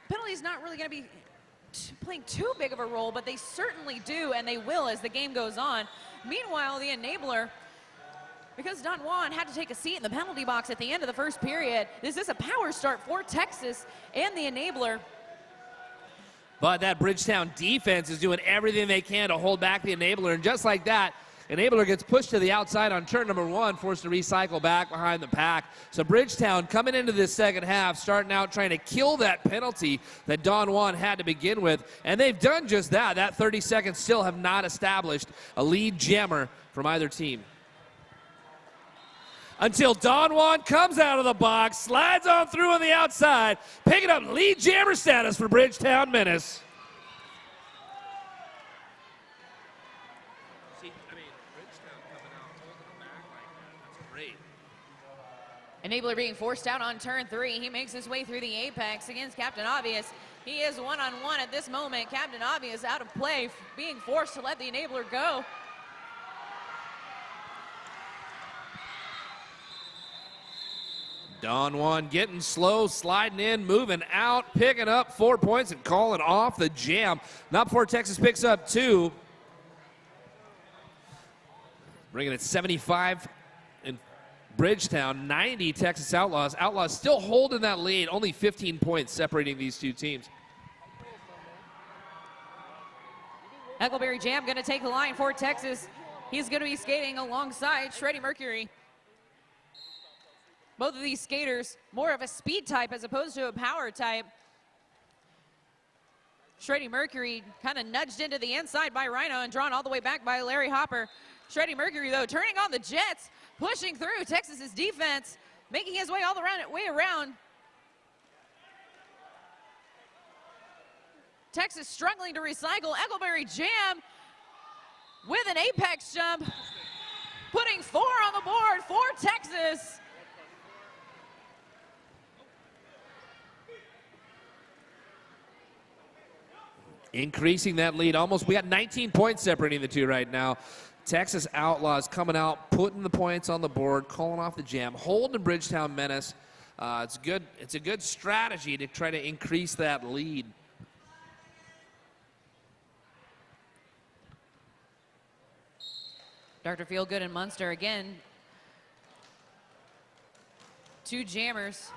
Penalties not really going to be playing too big of a role, but they certainly do, and they will as the game goes on. Meanwhile, the enabler, because Don Juan had to take a seat in the penalty box at the end of the first period, this is a power start for Texas and the enabler. But that Bridgetown defense is doing everything they can to hold back the enabler, and just like that, enabler gets pushed to the outside on turn number 1, forced to recycle back behind the pack. So Bridgetown coming into this second half, starting out trying to kill that penalty that Don Juan had to begin with, and they've done just that. That 30 seconds still have not established a lead jammer from either team. Until Don Juan comes out of the box, slides on through on the outside, picking up lead jammer status for Bridgetown Menace. See, I mean, Bridgetown coming out, holding them back like that. That's great. Enabler being forced out on turn 3. He makes his way through the apex against Captain Obvious. He is one-on-one at this moment. Captain Obvious out of play, being forced to let the enabler go. Don Juan getting slow, sliding in, moving out, picking up 4 points and calling off the jam. Not before Texas picks up 2. Bringing it 75 in Bridgetown, 90 Texas Outlaws. Outlaws still holding that lead, only 15 points separating these two teams. Huckleberry Jam going to take the line for Texas. He's going to be skating alongside Shreddy Mercury. Both of these skaters, more of a speed type as opposed to a power type. Shreddy Mercury kind of nudged into the inside by Rhino and drawn all the way back by Larry Hopper. Shreddy Mercury, though, turning on the jets, pushing through Texas's defense, making his way all the way around. Texas struggling to recycle. Huckleberry Jam with an apex jump. putting 4 on the board for Texas. Increasing that lead almost. We got 19 points separating the two right now. Texas Outlaws coming out, putting the points on the board, calling off the jam, holding Bridgetown Menace. It's a good strategy to try to increase that lead. Dr. Feelgood and Munster again. 2 jammers.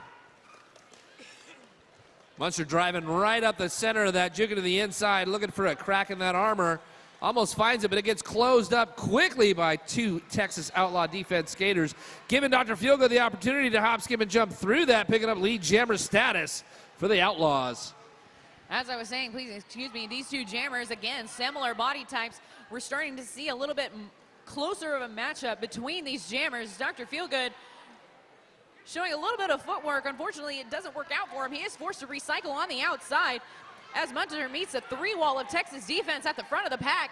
Munster driving right up the center of that, juking to the inside, looking for a crack in that armor. Almost finds it, but it gets closed up quickly by 2 Texas Outlaw defense skaters, giving Dr. Feelgood the opportunity to hop, skip, and jump through that, picking up lead jammer status for the Outlaws. As I was saying, please excuse me, these 2 jammers, again, similar body types. We're starting to see a little bit closer of a matchup between these jammers. Dr. Feelgood showing a little bit of footwork. Unfortunately, it doesn't work out for him. He is forced to recycle on the outside as Munster meets the 3-wall of Texas defense at the front of the pack.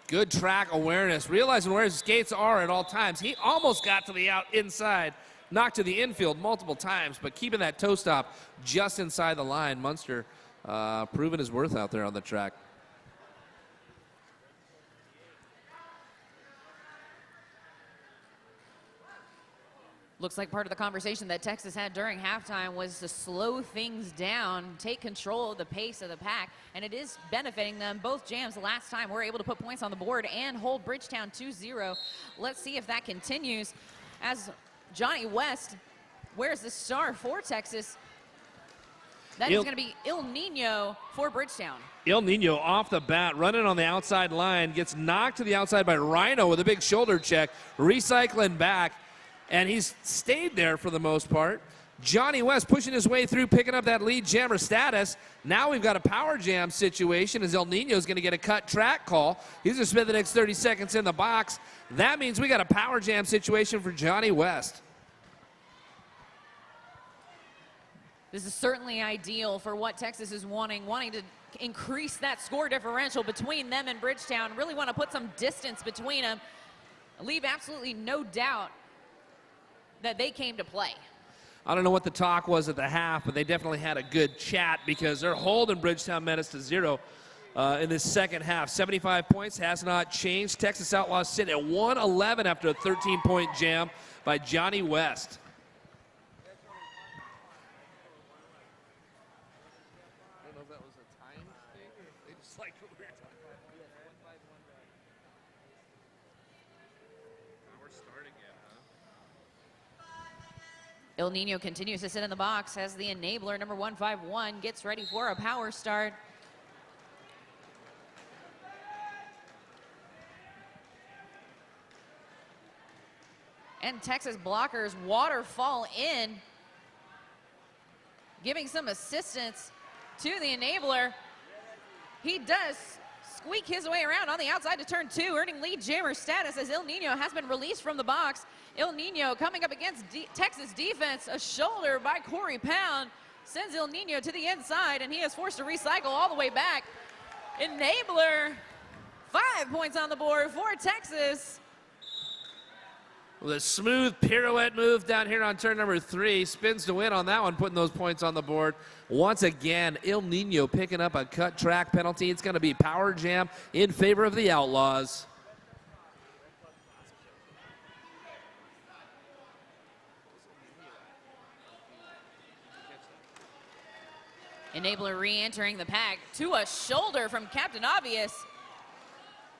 Good track awareness, realizing where his skates are at all times. He almost got to the inside, knocked to the infield multiple times, but keeping that toe stop just inside the line. Munster proving his worth out there on the track. Looks like part of the conversation that Texas had during halftime was to slow things down, take control of the pace of the pack, and it is benefiting them. Both jams last time were able to put points on the board and hold Bridgetown 2-0. Let's see if that continues as Johnny West wears the star for Texas. That is going to be El Nino for Bridgetown. El Nino off the bat, running on the outside line, gets knocked to the outside by Rhino with a big shoulder check, recycling back. And he's stayed there for the most part. Johnny West pushing his way through, picking up that lead jammer status. Now we've got a power jam situation as El Nino's going to get a cut track call. He's going to spend the next 30 seconds in the box. That means we got a power jam situation for Johnny West. This is certainly ideal for what Texas is wanting to increase that score differential between them and Bridgetown. Really want to put some distance between them. Leave absolutely no doubt that they came to play. I don't know what the talk was at the half, but they definitely had a good chat because they're holding Bridgetown Menace to 0 in this second half. 75 points has not changed. Texas Outlaws sit at 111 after a 13-point jam by Johnny West. I don't know if that was a time thing. They just like what we were talking about. We're starting it, huh? El Nino continues to sit in the box as the enabler, number 151, gets ready for a power start. And Texas blockers waterfall in, giving some assistance to the enabler. He does squeak his way around on the outside to turn 2, earning lead jammer status as El Nino has been released from the box. El Nino coming up against Texas defense. A shoulder by Corey Pound sends El Nino to the inside, and he is forced to recycle all the way back. Enabler, 5 points on the board for Texas. With a smooth pirouette move down here on turn number 3. Spins to win on that one, putting those points on the board. Once again, El Nino picking up a cut track penalty. It's going to be power jam in favor of the Outlaws. Enabler re-entering the pack to a shoulder from Captain Obvious.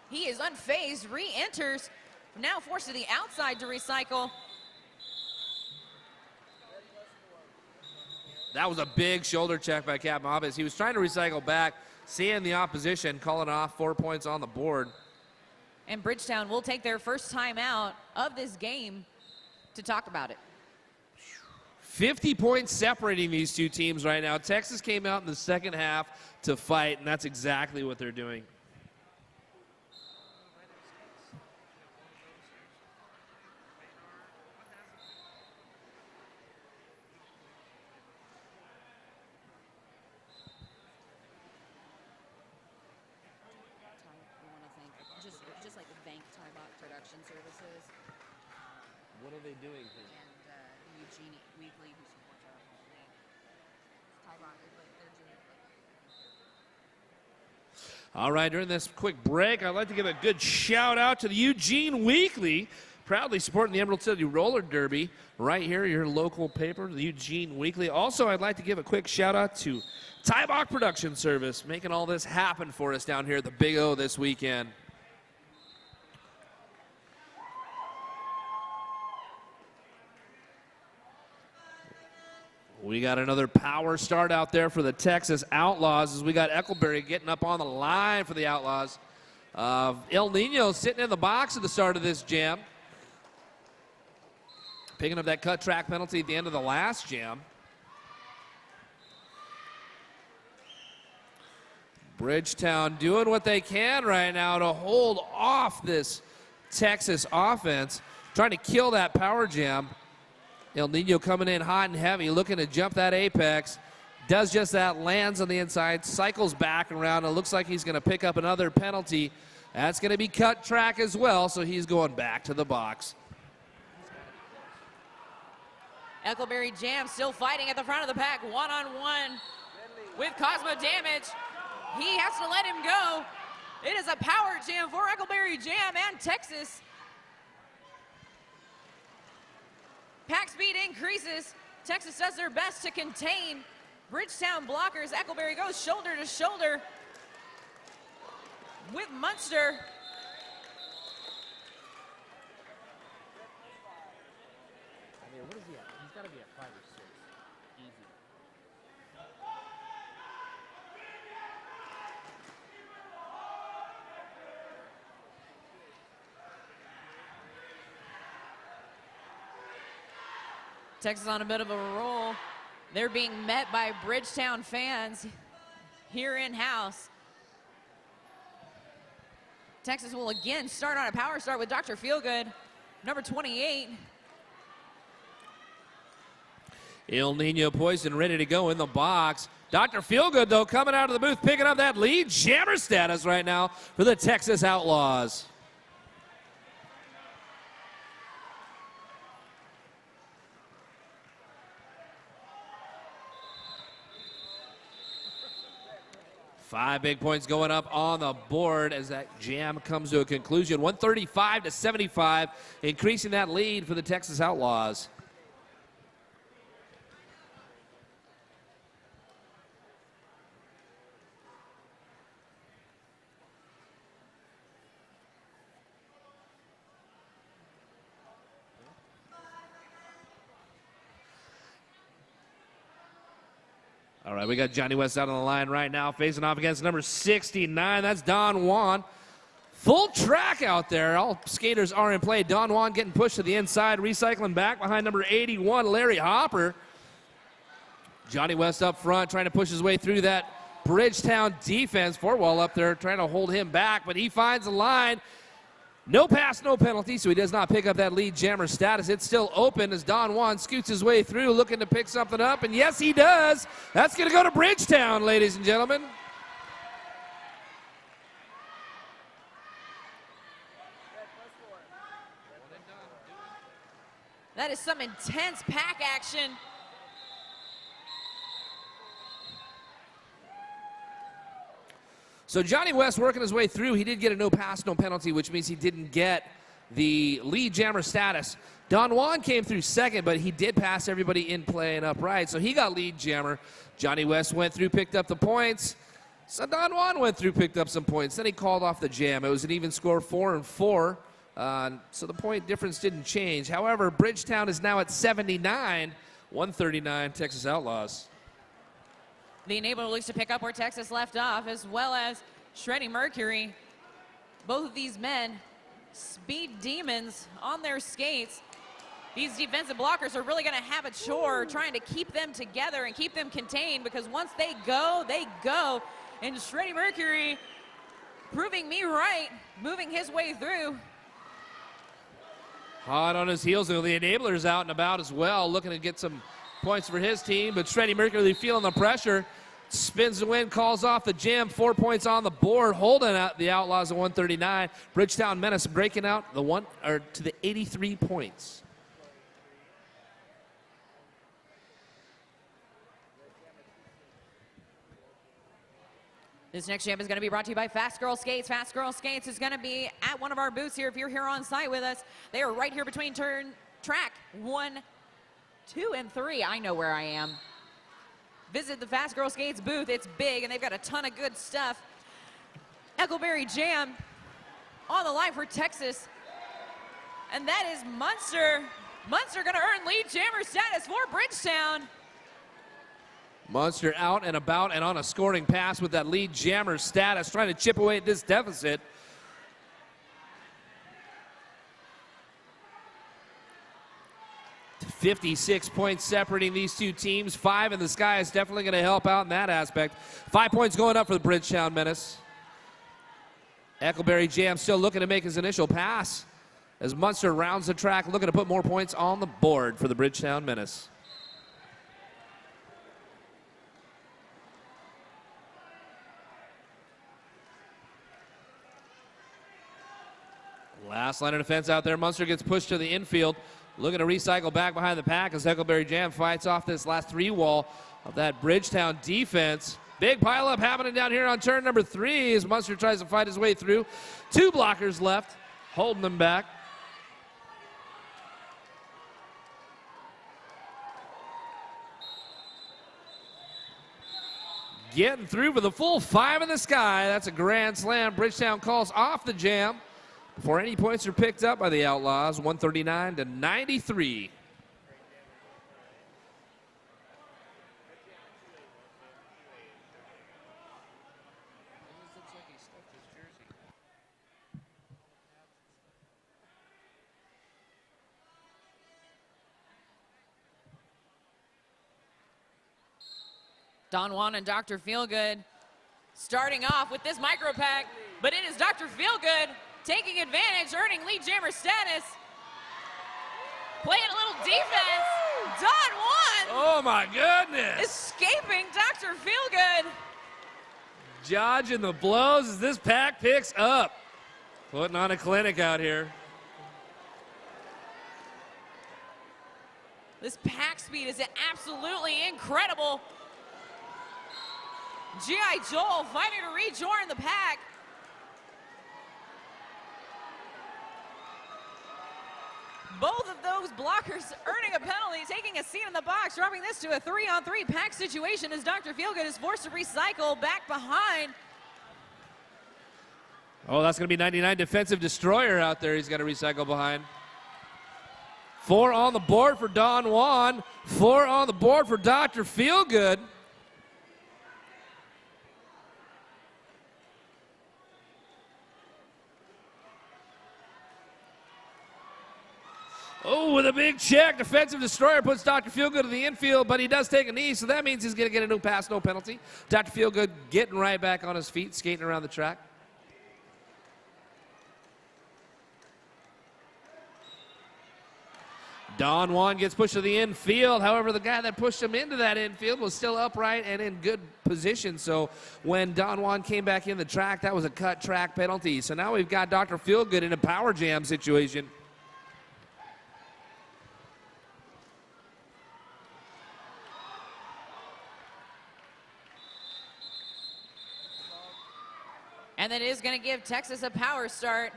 He is unfazed, re-enters, now forced to the outside to recycle. That was a big shoulder check by Captain Obvious. He was trying to recycle back, seeing the opposition, calling off 4 points on the board. And Bridgetown will take their first time out of this game to talk about it. 50 points separating these two teams right now. Texas came out in the second half to fight, and that's exactly what they're doing. What are they doing here? And Eugene Weekly, who supports our whole league. All right, during this quick break, I'd like to give a good shout out to the Eugene Weekly, proudly supporting the Emerald City Roller Derby right here, your local paper, the Eugene Weekly. Also, I'd like to give a quick shout out to Tybach Production Service, making all this happen for us down here at the Big O this weekend. We got another power start out there for the Texas Outlaws as we got Eckleberry getting up on the line for the Outlaws. El Nino sitting in the box at the start of this jam. Picking up that cut track penalty at the end of the last jam. Bridgetown doing what they can right now to hold off this Texas offense, trying to kill that power jam. El Nino coming in hot and heavy, looking to jump that apex. Does just that, lands on the inside, cycles back around. It looks like he's going to pick up another penalty. That's going to be cut track as well, so he's going back to the box. Eckleberry Jam still fighting at the front of the pack, one-on-one with Cosmo Damage. He has to let him go. It is a power jam for Eckleberry Jam and Texas. Pack speed increases. Texas does their best to contain Bridgetown blockers. Eckleberry goes shoulder to shoulder with Munster. I mean, what is he at? He's got to be at 5 or 6. Easy. Texas on a bit of a roll. They're being met by Bridgetown fans here in-house. Texas will again start on a power start with Dr. Feelgood, number 28. El Nino poised and ready to go in the box. Dr. Feelgood, though, coming out of the booth, picking up that lead jammer status right now for the Texas Outlaws. Five big points going up on the board as that jam comes to a conclusion. 135-75, increasing that lead for the Texas Outlaws. All right, we got Johnny West out on the line right now, facing off against number 69. That's Don Juan. Full track out there. All skaters are in play. Don Juan getting pushed to the inside, recycling back behind number 81, Larry Hopper. Johnny West up front, trying to push his way through that Bridgetown defense. Forwall up there, trying to hold him back, but he finds the line. No pass, no penalty, so he does not pick up that lead jammer status. It's still open as Don Juan scoots his way through, looking to pick something up, and yes, he does. That's going to go to Bridgetown, ladies and gentlemen. That is some intense pack action. So Johnny West working his way through. He did get a no pass, no penalty, which means he didn't get the lead jammer status. Don Juan came through second, but he did pass everybody in play and upright, so he got lead jammer. Johnny West went through, picked up the points. So Don Juan went through, picked up some points. Then he called off the jam. It was an even score, 4-4. So the point difference didn't change. However, Bridgetown is now at 79, 139 Texas Outlaws. The enabler looks to pick up where Texas left off, as well as Shredding Mercury. Both of these men, speed demons on their skates. These defensive blockers are really going to have a chore trying to keep them together and keep them contained, because once they go, they go. And Shredding Mercury proving me right, moving his way through. Hot on his heels, and the enabler's out and about as well, looking to get some points for his team, but Shreddy Mercury feeling the pressure, spins the win, calls off the jam, 4 points on the board, holding out the Outlaws at 139. Bridgetown Menace breaking out to the 83 points. This next jam is going to be brought to you by Fast Girl Skates. Fast Girl Skates is going to be at one of our booths here. If you're here on site with us, they are right here between track 1, 2, and 3. I know where I am. Visit the Fast Girl Skates booth. It's big, and they've got a ton of good stuff. Eckleberry Jam on the line for Texas. And that is Munster. Munster going to earn lead jammer status for Bridgetown. Munster out and about and on a scoring pass with that lead jammer status, trying to chip away at this deficit. .56 points separating these two teams. 5 in the sky is definitely going to help out in that aspect. 5 points going up for the Bridgetown Menace. Eckleberry Jam still looking to make his initial pass as Munster rounds the track, looking to put more points on the board for the Bridgetown Menace. Last line of defense out there. Munster gets pushed to the infield, looking to recycle back behind the pack as Eckleberry Jam fights off this last 3 wall of that Bridgetown defense. Big pileup happening down here on turn number 3 as Munster tries to fight his way through. 2 blockers left, holding them back. Getting through for the full 5 in the sky. That's a grand slam. Bridgetown calls off the jam before any points are picked up by the Outlaws. 139 to 93. Don Juan and Dr. Feelgood starting off with this micro pack, but it is Dr. Feelgood taking advantage, earning lead jammer status. Playing a little defense. Don Juan. Oh my goodness. Escaping Dr. Feelgood. Dodging the blows as this pack picks up. Putting on a clinic out here. This pack speed is absolutely incredible. G.I. Joel fighting to rejoin the pack. Both of those blockers earning a penalty, taking a seat in the box, dropping this to a 3-on-3 pack situation as Dr. Feelgood is forced to recycle back behind. Oh, that's going to be 99 defensive destroyer out there. He's got to recycle behind. 4 on the board for Don Juan. 4 on the board for Dr. Feelgood. Oh, with a big check. Defensive destroyer puts Dr. Feelgood to the infield, but he does take a knee, so that means he's going to get a new pass, no penalty. Dr. Feelgood getting right back on his feet, skating around the track. Don Juan gets pushed to the infield. However, the guy that pushed him into that infield was still upright and in good position. So when Don Juan came back in the track, that was a cut track penalty. So now we've got Dr. Feelgood in a power jam situation. And that is going to give Texas a power start.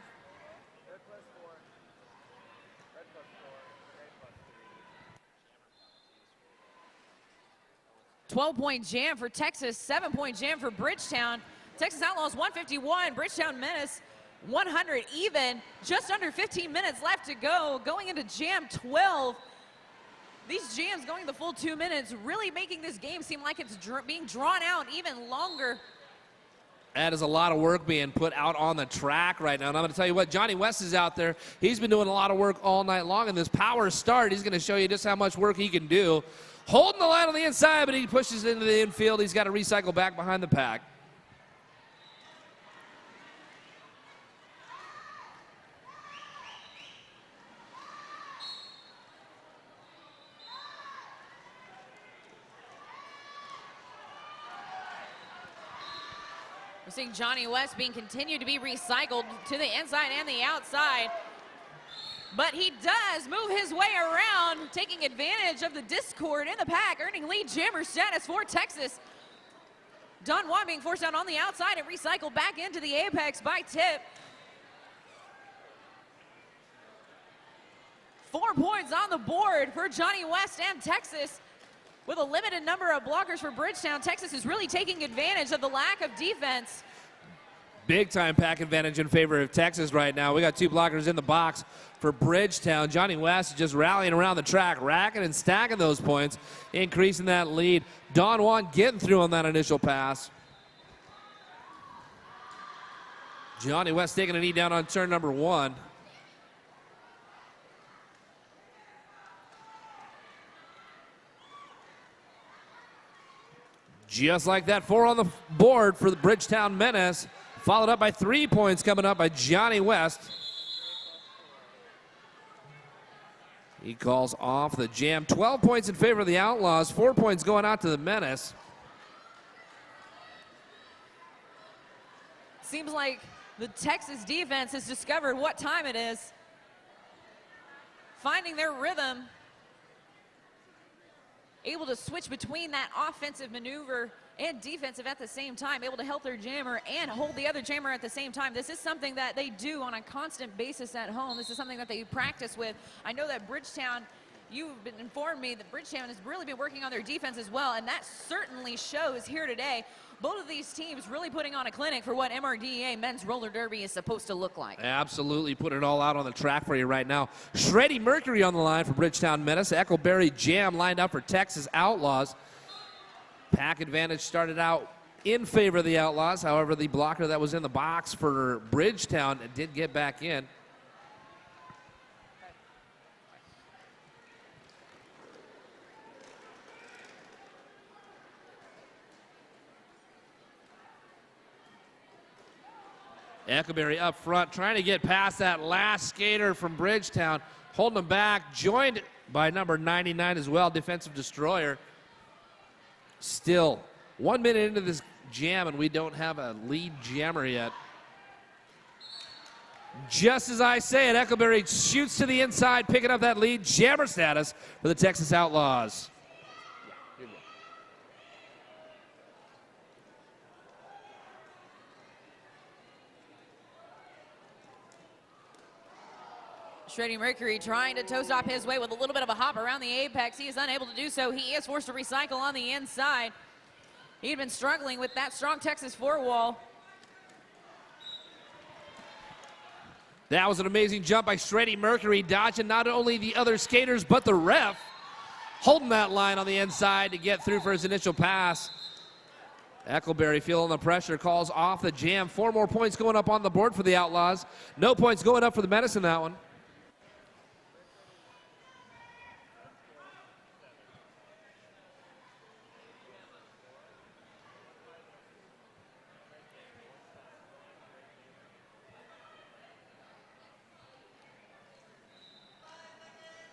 12-point jam for Texas, 7-point jam for Bridgetown. Texas Outlaws 151, Bridgetown Menace 100 even. Just under 15 minutes left to go, going into jam 12. These jams going the full 2 minutes, really making this game seem like it's being drawn out even longer. That is a lot of work being put out on the track right now. And I'm going to tell you what, Johnny West is out there. He's been doing a lot of work all night long. In this power start, he's going to show you just how much work he can do. Holding the line on the inside, but he pushes into the infield. He's got to recycle back behind the pack. We're seeing Johnny West being continued to be recycled to the inside and the outside. But he does move his way around, taking advantage of the discord in the pack, earning lead jammer status for Texas. Don Juan being forced out on the outside and recycled back into the apex by Tip. 4 points on the board for Johnny West and Texas. With a limited number of blockers for Bridgetown, Texas is really taking advantage of the lack of defense. Big time pack advantage in favor of Texas right now. We got 2 blockers in the box for Bridgetown. Johnny West just rallying around the track, racking and stacking those points, increasing that lead. Don Juan getting through on that initial pass. Johnny West taking a knee down on turn number 1. Just like that, 4 on the board for the Bridgetown Menace, followed up by 3 points coming up by Johnny West. He calls off the jam. 12 points in favor of the Outlaws, 4 points going out to the Menace. Seems like the Texas defense has discovered what time it is. Finding their rhythm. Able to switch between that offensive maneuver and defensive at the same time, able to help their jammer and hold the other jammer at the same time. This is something that they do on a constant basis at home. This is something that they practice with. I know that Bridgetown, you've been informed me that Bridgetown has really been working on their defense as well, and that certainly shows here today. Both of these teams really putting on a clinic for what MRDA men's roller derby is supposed to look like. Absolutely, put it all out on the track for you right now. Shreddy Mercury on the line for Bridgetown Menace. Eckleberry Jam lined up for Texas Outlaws. Pack advantage started out in favor of the Outlaws. However, the blocker that was in the box for Bridgetown did get back in. Eckleberry up front, trying to get past that last skater from Bridgetown, holding him back, joined by number 99 as well, defensive destroyer. Still 1 minute into this jam, and we don't have a lead jammer yet. Just as I say it, Eckleberry shoots to the inside, picking up that lead jammer status for the Texas Outlaws. Shreddy Mercury trying to toe stop his way with a little bit of a hop around the apex. He is unable to do so. He is forced to recycle on the inside. He'd been struggling with that strong Texas 4 wall. That was an amazing jump by Shreddy Mercury, dodging not only the other skaters, but the ref, holding that line on the inside to get through for his initial pass. Eckleberry feeling the pressure, calls off the jam. 4 more points going up on the board for the Outlaws. No points going up for the Menace in that one.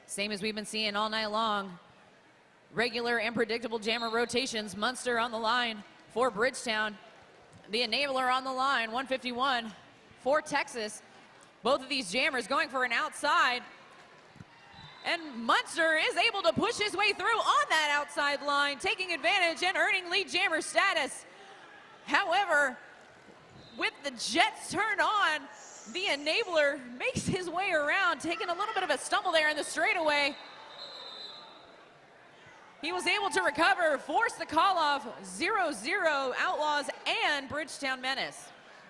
Same as we've been seeing all night long. Regular and predictable jammer rotations. Munster on the line for Bridgetown. The enabler on the line, 151 for Texas. Both of these jammers going for an outside. And Munster is able to push his way through on that outside line, taking advantage and earning lead jammer status. However, with the jets turned on, the enabler makes his way around, taking a little bit of a stumble there in the straightaway. He was able to recover, force the call off, 0-0 Outlaws and Bridgetown Menace.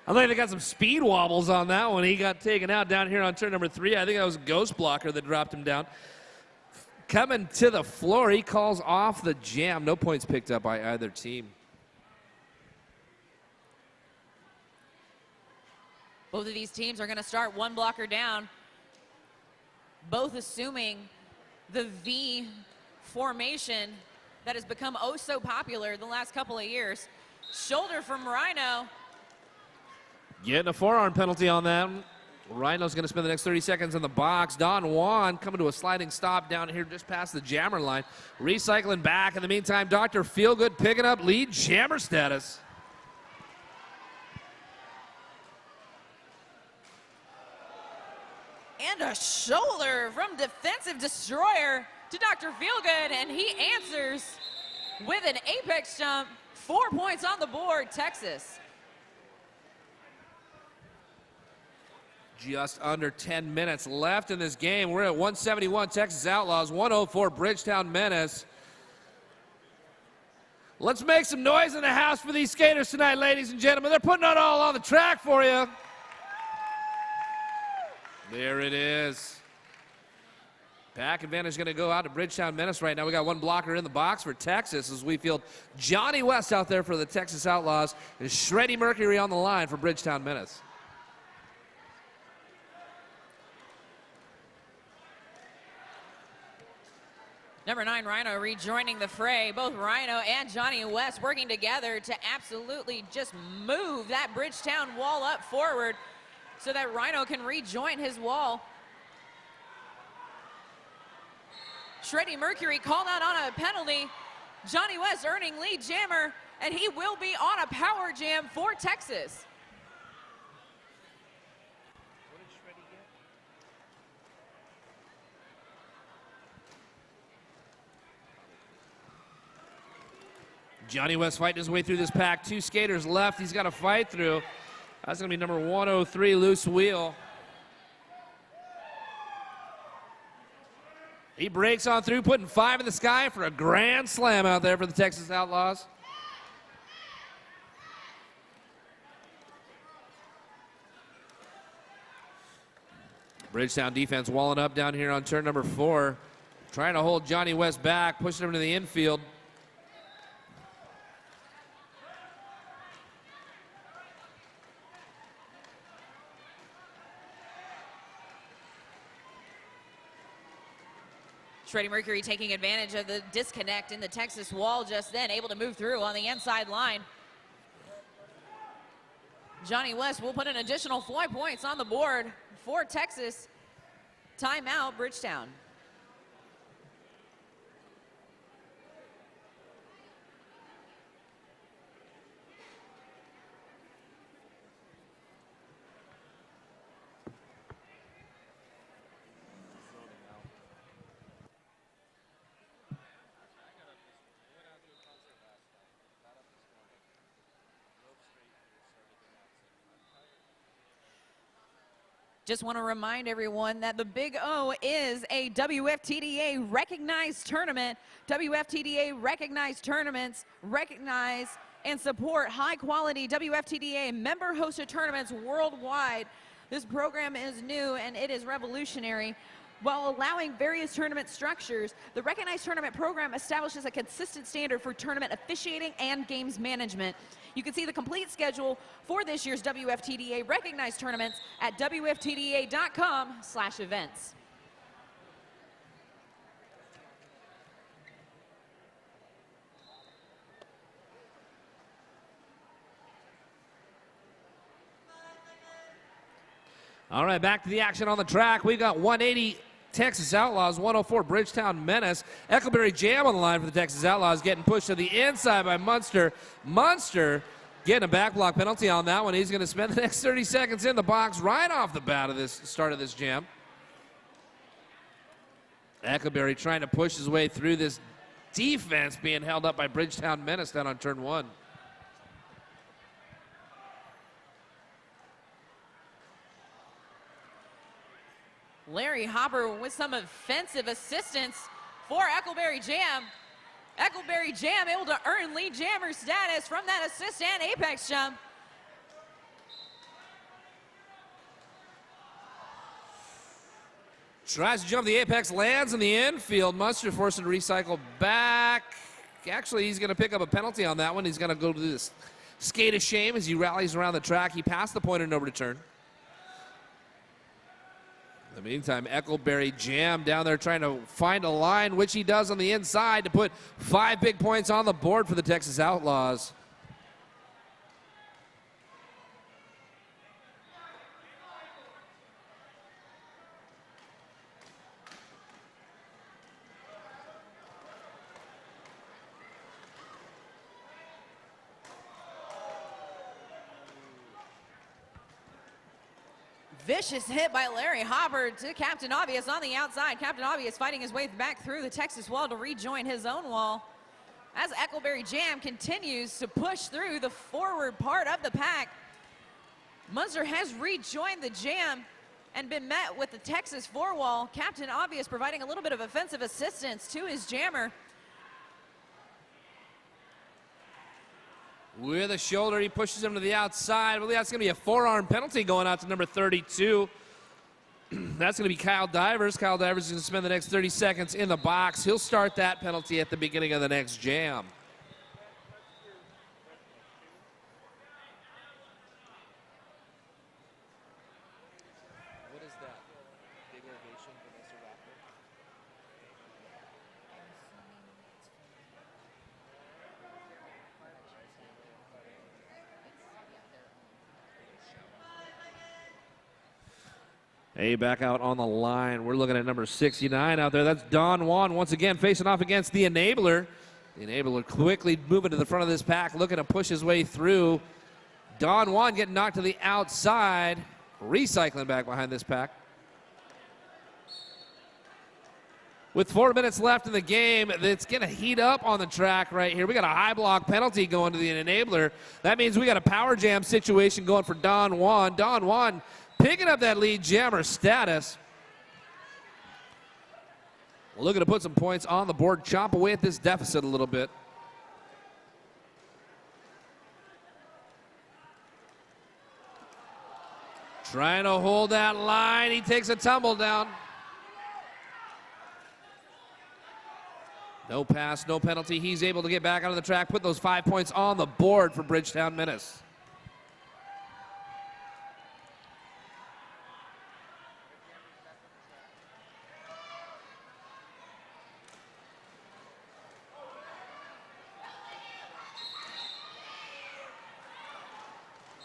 I think they got some speed wobbles on that one. He got taken out down here on turn number 3. I think that was a ghost blocker that dropped him down. Coming to the floor, he calls off the jam. No points picked up by either team. Both of these teams are going to start one blocker down, both assuming the V formation that has become oh so popular the last couple of years. Shoulder from Rhino. Getting a forearm penalty on that. Rhino's going to spend the next 30 seconds in the box. Don Juan coming to a sliding stop down here just past the jammer line. Recycling back. In the meantime, Dr. Feelgood picking up lead jammer status. And a shoulder from defensive destroyer to Dr. Feelgood, and he answers with an apex jump 4 points on the board, Texas. Just under 10 minutes left in this game. We're at 171 Texas Outlaws, 104 Bridgetown Menace. Let's make some noise in the house for these skaters tonight, ladies and gentlemen. They're putting it all on the track for you. There it is. Pack advantage going to go out to Bridgetown Menace right now. We got one blocker in the box for Texas as we field Johnny West out there for the Texas Outlaws and Shreddy Mercury on the line for Bridgetown Menace. Number 9, Rhino, rejoining the fray. Both Rhino and Johnny West working together to absolutely just move that Bridgetown wall up forward so that Rhino can rejoin his wall. Shreddy Mercury called out on a penalty. Johnny West earning lead jammer, and he will be on a power jam for Texas. Johnny West fighting his way through this pack. 2 skaters left he's got to fight through. That's going to be number 103, Loose Wheel. He breaks on through, putting 5 in the sky for a grand slam out there for the Texas Outlaws. Bridgetown defense walling up down here on turn number 4. Trying to hold Johnny West back, pushing him to the infield. Shreddy Mercury taking advantage of the disconnect in the Texas wall just then, able to move through on the inside line. Johnny West will put an additional 5 points on the board for Texas. Timeout, Bridgetown. Just want to remind everyone that the Big O is a WFTDA recognized tournament. WFTDA recognized tournaments recognize and support high quality WFTDA member hosted tournaments worldwide. This program is new and it is revolutionary. While allowing various tournament structures, the recognized tournament program establishes a consistent standard for tournament officiating and games management. You can see the complete schedule for this year's WFTDA recognized tournaments at WFTDA.com/events. All right, back to the action on the track. We've got 180 Texas Outlaws, 104 Bridgetown Menace. Eckleberry Jam on the line for the Texas Outlaws, getting pushed to the inside by Munster. Munster getting a back block penalty on that one. He's going to spend the next 30 seconds in the box right off the bat of this start of this jam. Eckleberry trying to push his way through this defense being held up by Bridgetown Menace down on turn 1. Larry Hopper with some offensive assistance for Eckleberry Jam. Eckleberry Jam able to earn lead jammer status from that assist and apex jump. Tries to jump the apex, lands in the infield. Munster forced to recycle back. Actually, he's going to pick up a penalty on that one. He's going to go to this skate of shame as he rallies around the track. He passed the point of no return. In the meantime, Eckleberry Jam down there trying to find a line, which he does on the inside to put 5 big points on the board for the Texas Outlaws. Vicious hit by Larry Hopper to Captain Obvious on the outside. Captain Obvious fighting his way back through the Texas wall to rejoin his own wall. as Eckleberry Jam continues to push through the forward part of the pack. Munster has rejoined the Jam and been met with the Texas four-wall. Captain Obvious providing a little bit of offensive assistance to his jammer. With a shoulder, he pushes him to the outside. Well, that's going to be a forearm penalty going out to number 32. That's going to be Kyle Divers. Kyle Divers is going to spend the next 30 seconds in the box. He'll start that penalty at the beginning of the next jam. What is that? Big ovation, Vanessa Rapper? Hey, back out on the line. We're looking at number 69 out there. That's Don Juan once again facing off against the Enabler. The Enabler quickly moving to the front of this pack, looking to push his way through. Don Juan getting knocked to the outside, recycling back behind this pack. With 4 minutes left in the game, it's going to heat up on the track right here. We got a high block penalty going to the Enabler. That means we got a power jam situation going for Don Juan. Don Juan picking up that lead jammer status. Looking to put some points on the board, chop away at this deficit a little bit. Trying to hold that line. He takes a tumble down. No pass, no penalty. He's able to get back onto the track, put those 5 points on the board for Bridgetown Menace.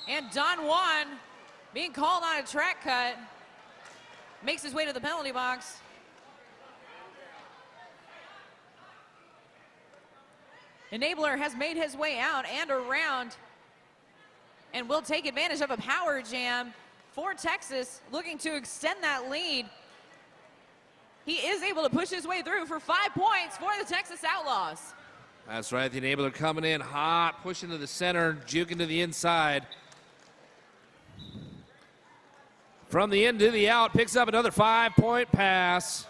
And Don Juan being called on a track cut, makes his way to the penalty box. Enabler has made his way out and around and will take advantage of a power jam for Texas, looking to extend that lead. He is able to push his way through for 5 points for the Texas Outlaws. That's right, the Enabler coming in hot, pushing to the center, juking to the inside. From the in to the out, picks up another 5-point pass.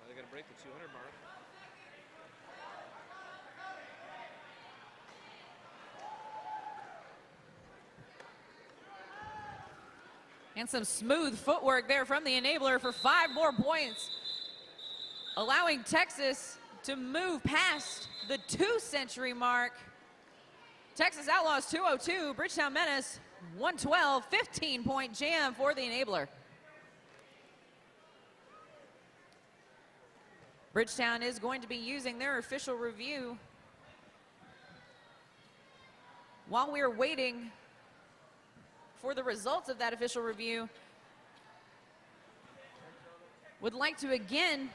They're going to break the 200 mark. And some smooth footwork there from the Enabler for 5 more points, allowing Texas to move past the 2-century mark. Texas Outlaws 202, Bridgetown Menace 112, 15-point jam for the Enabler. Bridgetown is going to be using their official review. While we are waiting for the results of that official review, would like to again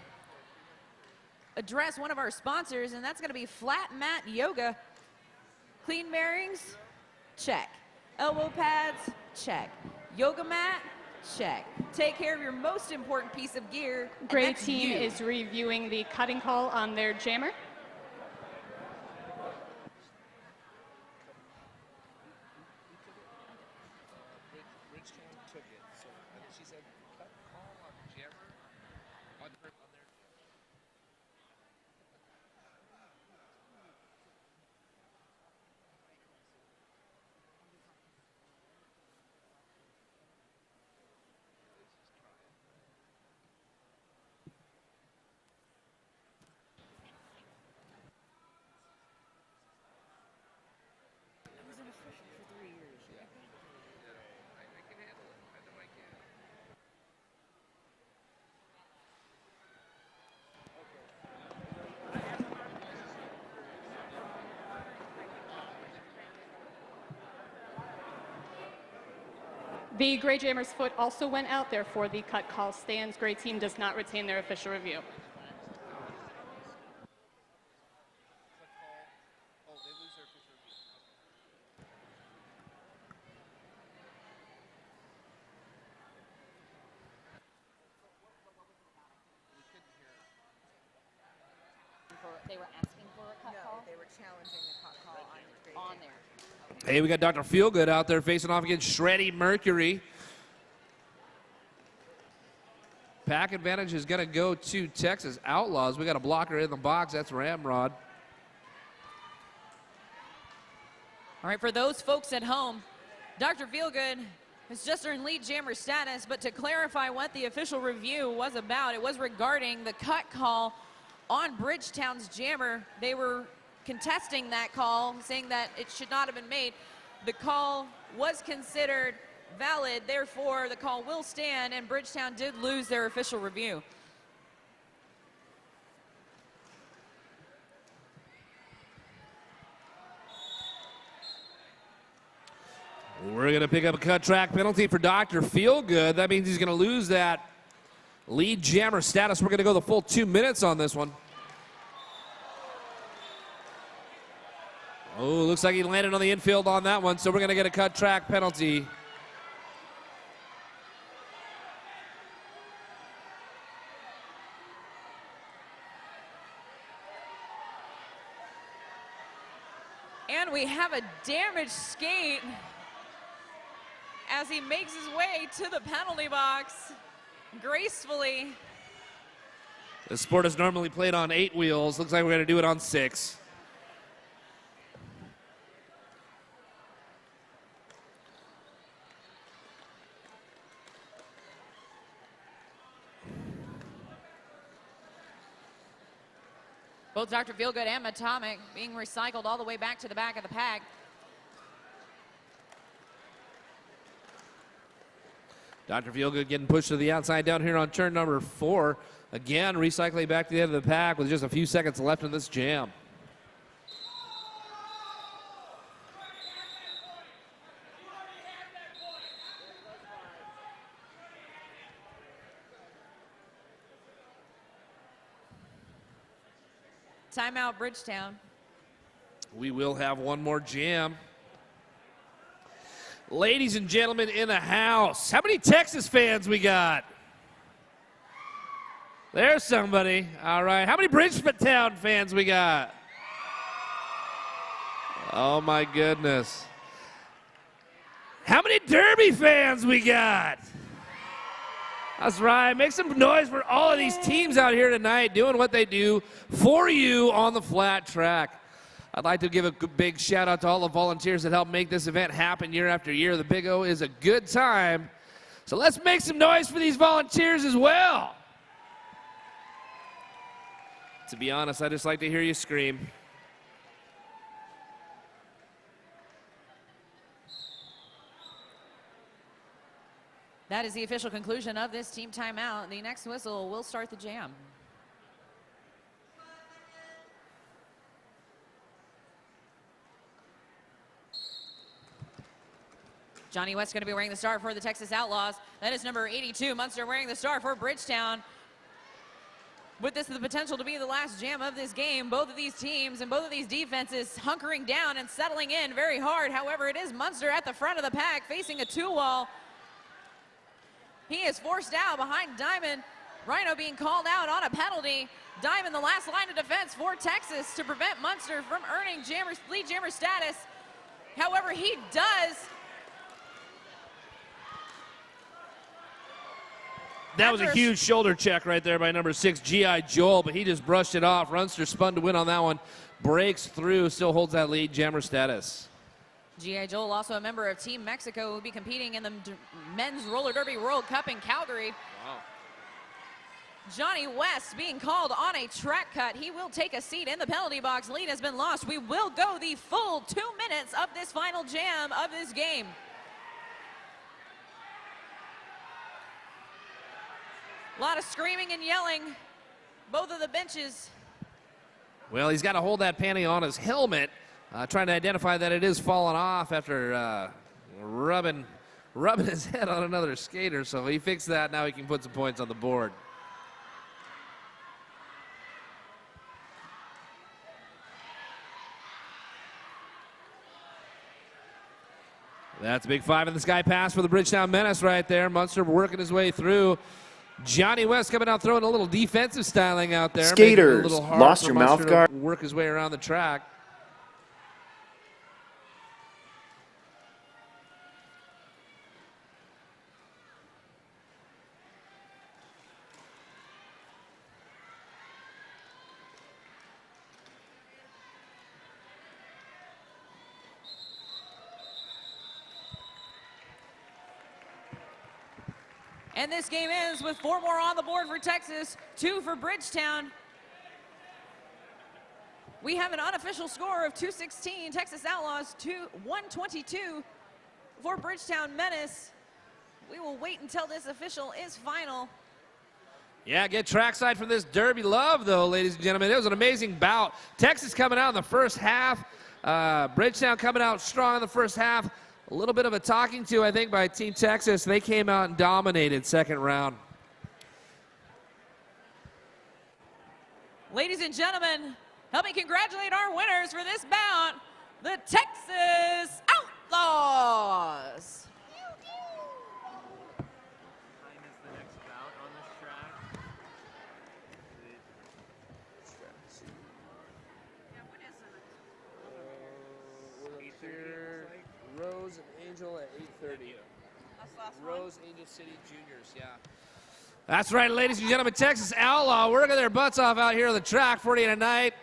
address one of our sponsors, and that's going to be Flat Mat Yoga. Clean bearings? Check. Elbow pads? Check. Yoga mat? Check. Take care of your most important piece of gear. Gray team is reviewing the cutting call on their jammer. Bridgetown took it, so I think she said cut call on jammer on their The Gray Jammer's foot also went out, therefore the cut call stands. Gray team does not retain their official review. They were asking for a cut call? They were challenging the cut call on there. Hey, we got Dr. Feelgood out there facing off against Shreddy Mercury. Pack advantage is going to go to Texas Outlaws. We got a blocker in the box. That's Ramrod. All right, for those folks at home, Dr. Feelgood has just earned lead jammer status, but to clarify what the official review was about, it was regarding the cut call on Bridgetown's jammer. They were contesting that call, saying that it should not have been made. The call was considered valid, therefore the call will stand, and Bridgetown did lose their official review. We're going to pick up a cut track penalty for Dr. Feelgood. That means he's going to lose that lead jammer status. We're going to go the full 2 minutes on this one. Oh, looks like he landed on the infield on that one, so we're going to get a cut track penalty. And we have a damaged skate as he makes his way to the penalty box gracefully. The sport is normally played on 8 wheels. Looks like we're going to do it on 6. Both Dr. Feelgood and Atomic being recycled all the way back to the back of the pack. Dr. Feelgood getting pushed to the outside down here on turn number 4. Again, recycling back to the end of the pack with just a few seconds left in this jam. Timeout, Bridgetown. We will have one more jam. Ladies and gentlemen in the house, how many Texas fans we got? There's somebody. All right. How many Bridgetown fans we got? Oh, my goodness. How many Derby fans we got? That's right. Make some noise for all of these teams out here tonight doing what they do for you on the flat track. I'd like to give a big shout out to all the volunteers that help make this event happen year after year. The Big O is a good time. So let's make some noise for these volunteers as well. To be honest, I just like to hear you scream. That is the official conclusion of this team timeout. The next whistle will start the jam. Johnny West going to be wearing the star for the Texas Outlaws. That is number 82, Munster wearing the star for Bridgetown. With this the potential to be the last jam of this game, both of these teams and both of these defenses hunkering down and settling in very hard. However, it is Munster at the front of the pack facing a 2-wall. He is forced out behind Diamond. Rhino being called out on a penalty. Diamond, the last line of defense for Texas to prevent Munster from earning lead jammer status. However, he does. That was a huge shoulder check right there by number 6, G.I. Joel, but he just brushed it off. Runster spun to win on that one. Breaks through, still holds that lead jammer status. G.I. Joel, also a member of Team Mexico, will be competing in the Men's Roller Derby World Cup in Calgary. Wow. Johnny West being called on a track cut. He will take a seat in the penalty box. Lead has been lost. We will go the full 2 minutes of this final jam of this game. A lot of screaming and yelling, both of the benches. Well, he's got to hold that panty on his helmet, trying to identify that it is falling off after rubbing his head on another skater. So he fixed that. Now he can put some points on the board. That's a big 5 in the sky pass for the Bridgetown Menace right there. Munster working his way through. Johnny West coming out throwing a little defensive styling out there. Skaters, making it a little hard lost for your Munster mouth to guard. work his way around the track. And this game ends with 4 more on the board for Texas, 2 for Bridgetown. We have an unofficial score of 216, Texas Outlaws 122 for Bridgetown Menace. We will wait until this official is final. Yeah, get trackside from this Derby love, though, ladies and gentlemen. It was an amazing bout. Texas coming out in the first half. Bridgetown coming out strong in the first half. A little bit of a talking to, I think, by Team Texas. They came out and dominated second round. Ladies and gentlemen, help me congratulate our winners for this bout, the Texas Outlaws. Rose and Angel at 8:30. Rose, Angel City Juniors, yeah. That's right, ladies and gentlemen. Texas Outlaw working their butts off out here on the track, 48 a night.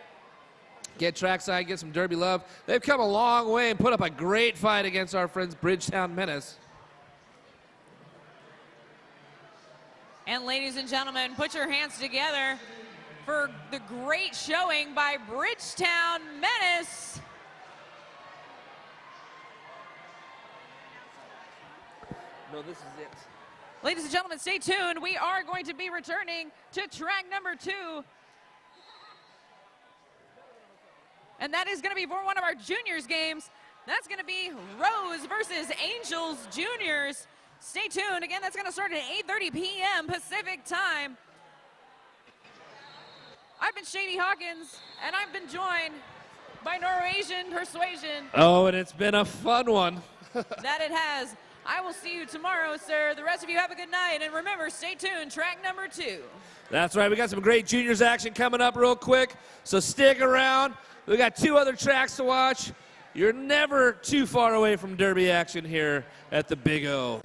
Get trackside, get some Derby love. They've come a long way and put up a great fight against our friends Bridgetown Menace. And ladies and gentlemen, put your hands together for the great showing by Bridgetown Menace. No, this is it. Ladies and gentlemen, stay tuned. We are going to be returning to track number 2. And that is going to be for one of our juniors games. That's going to be Rose versus Angels Juniors. Stay tuned. Again, that's going to start at 8:30 p.m. Pacific time. I've been Shady Hawkins, and I've been joined by Norwegian Persuasion. Oh, and it's been a fun one. That it has. I will see you tomorrow, sir. The rest of you have a good night. And remember, stay tuned. Track number 2. That's right. We got some great juniors action coming up real quick, so stick around. We got 2 other tracks to watch. You're never too far away from Derby action here at the Big O.